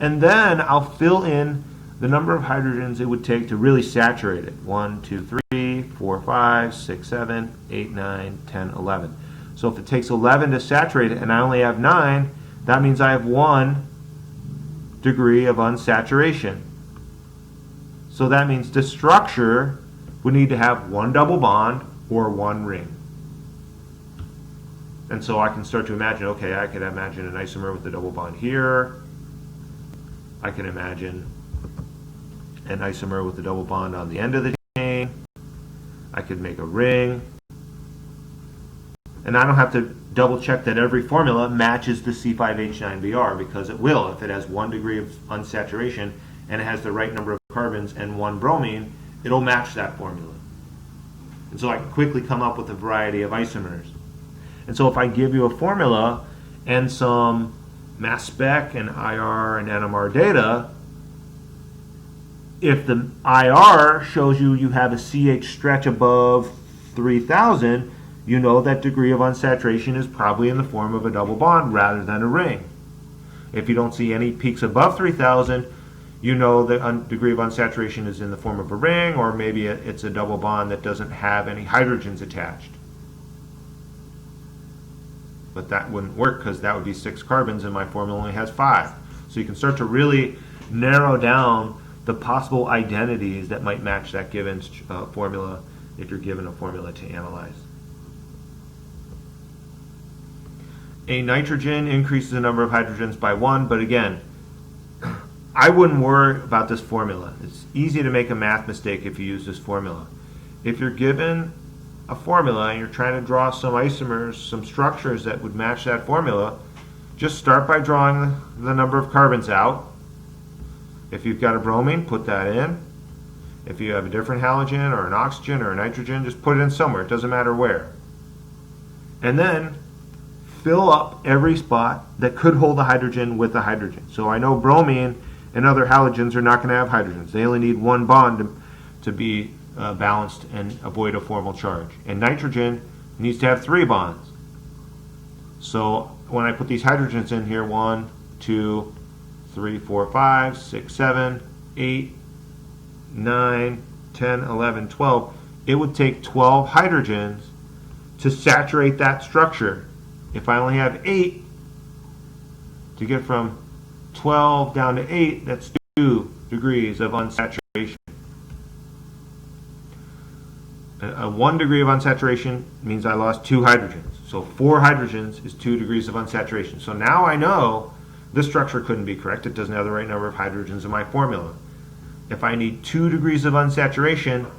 And then I'll fill in the number of hydrogens it would take to really saturate it. 1, 2, 3, 4, 5, 6, 7, 8, 9, 10, 11. So if it takes 11 to saturate it and I only have 9, that means I have 1 degree of unsaturation. So that means the structure would need to have 1 double bond or 1 ring. And so I can start to imagine, okay, I could imagine an isomer with a double bond here. I can imagine an isomer with a double bond on the end of the chain. I could make a ring. And I don't have to double check that every formula matches the C5H9Br, because it will. If it has 1 degree of unsaturation and it has the right number of carbons and 1 bromine, it'll match that formula. And so I can quickly come up with a variety of isomers. And so if I give you a formula and some mass spec and IR and NMR data, if the IR shows you have a CH stretch above 3000, you know that degree of unsaturation is probably in the form of a double bond rather than a ring. If you don't see any peaks above 3000, you know the degree of unsaturation is in the form of a ring, or maybe it's a double bond that doesn't have any hydrogens attached. But that wouldn't work because that would be 6 carbons and my formula only has 5. So you can start to really narrow down the possible identities that might match that given formula if you're given a formula to analyze. A nitrogen increases the number of hydrogens by 1, but again, I wouldn't worry about this formula. It's easy to make a math mistake if you use this formula. If you're given a formula and you're trying to draw some isomers, some structures that would match that formula, just start by drawing the number of carbons out. If you've got a bromine, put that in. If you have a different halogen or an oxygen or a nitrogen, just put it in somewhere. It doesn't matter where. And then fill up every spot that could hold a hydrogen with a hydrogen. So I know bromine and other halogens are not going to have hydrogens. They only need 1 bond to be balanced and avoid a formal charge. And nitrogen needs to have 3 bonds. So when I put these hydrogens in here, 1, 2, 3, 4, 5, 6, 7, 8, 9, 10, 11, 12, it would take 12 hydrogens to saturate that structure. If I only have 8, to get from 12 down to 8, that's 2 degrees of unsaturation. A 1 degree of unsaturation means I lost 2 hydrogens. So 4 hydrogens is 2 degrees of unsaturation. So now I know this structure couldn't be correct. It doesn't have the right number of hydrogens in my formula. If I need 2 degrees of unsaturation,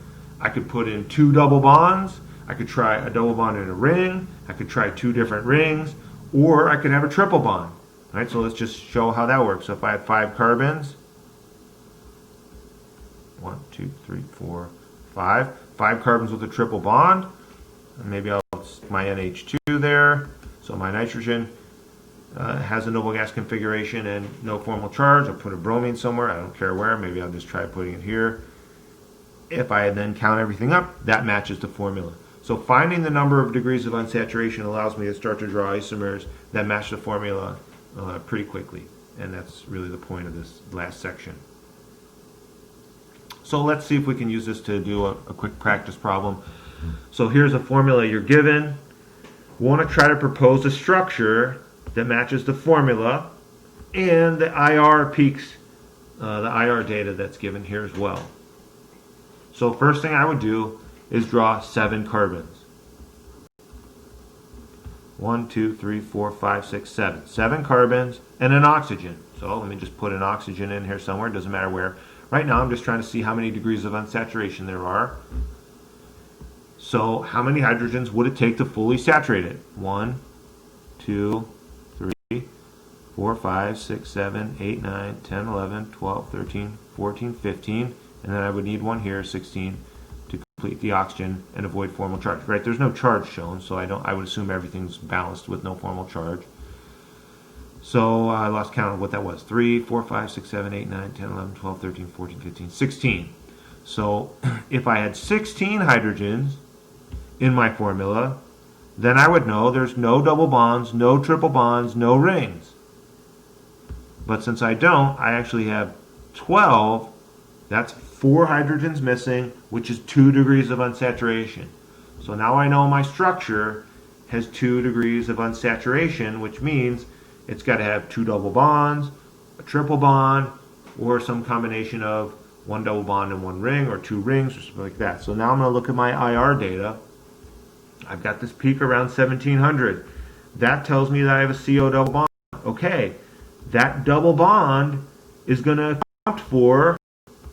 I could put in 2 double bonds. I could try a double bond in a ring. I could try 2 different rings, or I could have a triple bond. All right, so let's just show how that works. So if I have 5 carbons, 1, 2, 3, 4, 5. 5 carbons with a triple bond. And maybe I'll my NH2 there. So my nitrogen has a noble gas configuration and no formal charge. I'll put a bromine somewhere. I don't care where. Maybe I'll just try putting it here. If I then count everything up, that matches the formula. So finding the number of degrees of unsaturation allows me to start to draw isomers that match the formula pretty quickly. And that's really the point of this last section. So let's see if we can use this to do a quick practice problem. So here's a formula you're given. We want to try to propose a structure that matches the formula and the IR peaks, the IR data that's given here as well. So first thing I would do is draw 7 carbons. 1, 2, 3, 4, 5, 6, 7. 7 carbons and an oxygen. So let me just put an oxygen in here somewhere. It doesn't matter where. Right now I'm just trying to see how many degrees of unsaturation there are. So how many hydrogens would it take to fully saturate it? 1, 2, 3, 4, 5, 6, 7, 8, 9, 10, 11, 12, 13, 14, 15. And then I would need 1 here, 16, to complete the oxygen and avoid formal charge. Right? There's no charge shown, so I would assume everything's balanced with no formal charge. So I lost count of what that was. 3, 4, 5, 6, 7, 8, 9, 10, 11, 12, 13, 14, 15, 16. So if I had 16 hydrogens in my formula, then I would know there's no double bonds, no triple bonds, no rings. But since I don't, I actually have 12. That's 4 hydrogens missing, which is 2 degrees of unsaturation. So now I know my structure has 2 degrees of unsaturation, which means it's got to have 2 double bonds, a triple bond, or some combination of 1 double bond and 1 ring, or 2 rings, or something like that. So now I'm going to look at my IR data. I've got this peak around 1700. That tells me that I have a CO double bond. Okay, that double bond is going to account for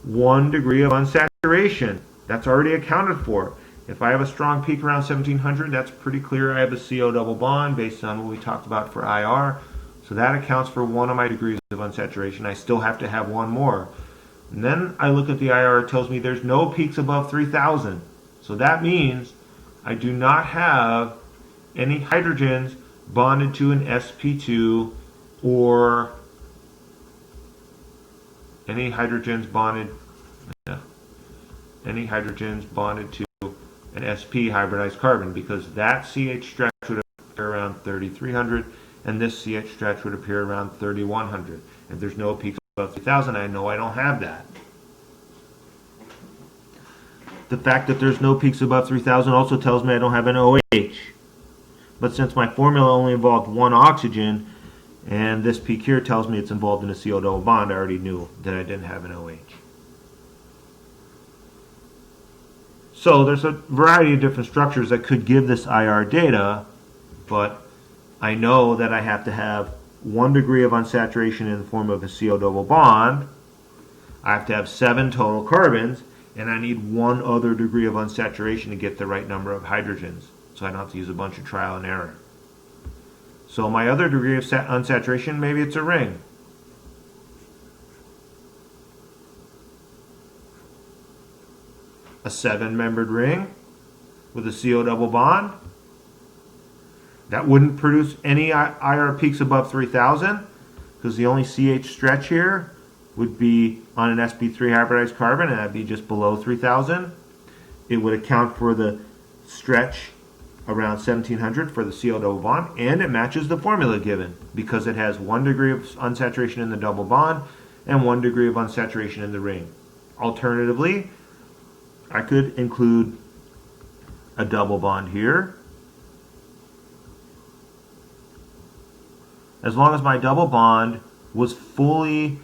1 degree of unsaturation. That's already accounted for. If I have a strong peak around 1700, that's pretty clear I have a CO double bond based on what we talked about for IR. So that accounts for 1 of my degrees of unsaturation. I still have to have 1 more. And then I look at the IR, it tells me there's no peaks above 3000. So that means I do not have any hydrogens bonded to an sp2 or any hydrogens bonded to an sp hybridized carbon, because that CH stretch would appear around 3300 and this CH stretch would appear around 3100. If there's no peaks above 3000, I know I don't have that. The fact that there's no peaks above 3000 also tells me I don't have an OH. But since my formula only involved 1 oxygen, and this peak here tells me it's involved in a CO double bond, I already knew that I didn't have an OH. So there's a variety of different structures that could give this IR data, but I know that I have to have 1 degree of unsaturation in the form of a CO double bond. I have to have 7 total carbons, and I need 1 other degree of unsaturation to get the right number of hydrogens. So I don't have to use a bunch of trial and error. So my other degree of unsaturation, maybe it's a ring. A 7-membered ring with a CO double bond. That wouldn't produce any IR peaks above 3000, because the only CH stretch here would be on an sp3 hybridized carbon, and that'd be just below 3000. It would account for the stretch around 1700 for the CO double bond, and it matches the formula given because it has 1 degree of unsaturation in the double bond and 1 degree of unsaturation in the ring. Alternatively, I could include a double bond here. As long as my double bond was fully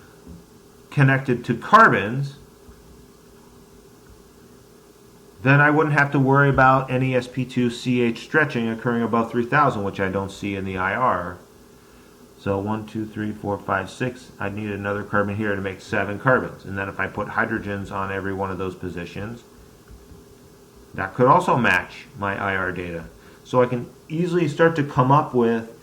connected to carbons, then I wouldn't have to worry about any sp2CH stretching occurring above 3000, which I don't see in the IR. So 1, 2, 3, 4, 5, 6, I'd need another carbon here to make 7 carbons. And then if I put hydrogens on every one of those positions, that could also match my IR data. So I can easily start to come up with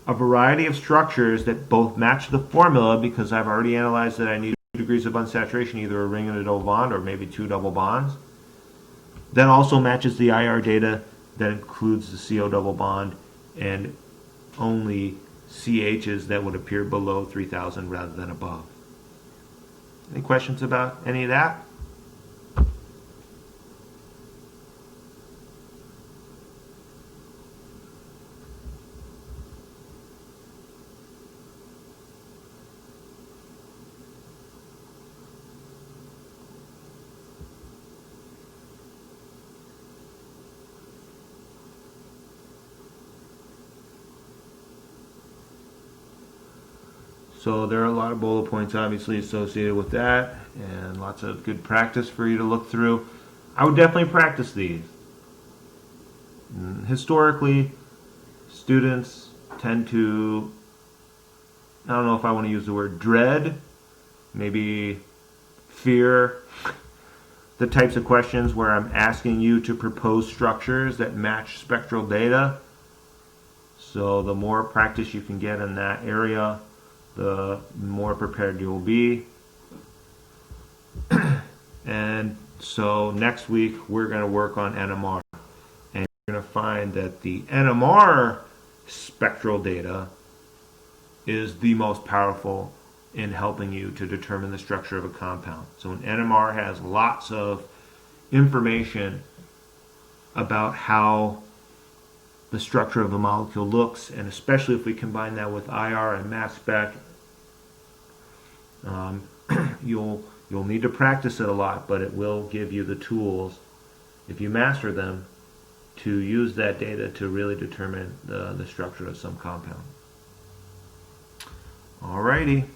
a variety of structures that both match the formula, because I've already analyzed that I need 2 degrees of unsaturation, either a ring and a double bond or maybe 2 double bonds. That also matches the IR data that includes the CO double bond and only CHs that would appear below 3000 rather than above. Any questions about any of that? So there are a lot of bullet points obviously associated with that, and lots of good practice for you to look through. I would definitely practice these. Historically, students tend to, I don't know if I want to use the word dread, maybe fear, the types of questions where I'm asking you to propose structures that match spectral data. So the more practice you can get in that area, the more prepared you will be. And so next week we're going to work on NMR, and you're going to find that the NMR spectral data is the most powerful in helping you to determine the structure of a compound. So an NMR has lots of information about how the structure of a molecule looks, and especially if we combine that with IR and mass spec, You'll need to practice it a lot, but it will give you the tools, if you master them, to use that data to really determine the structure of some compound. Alrighty.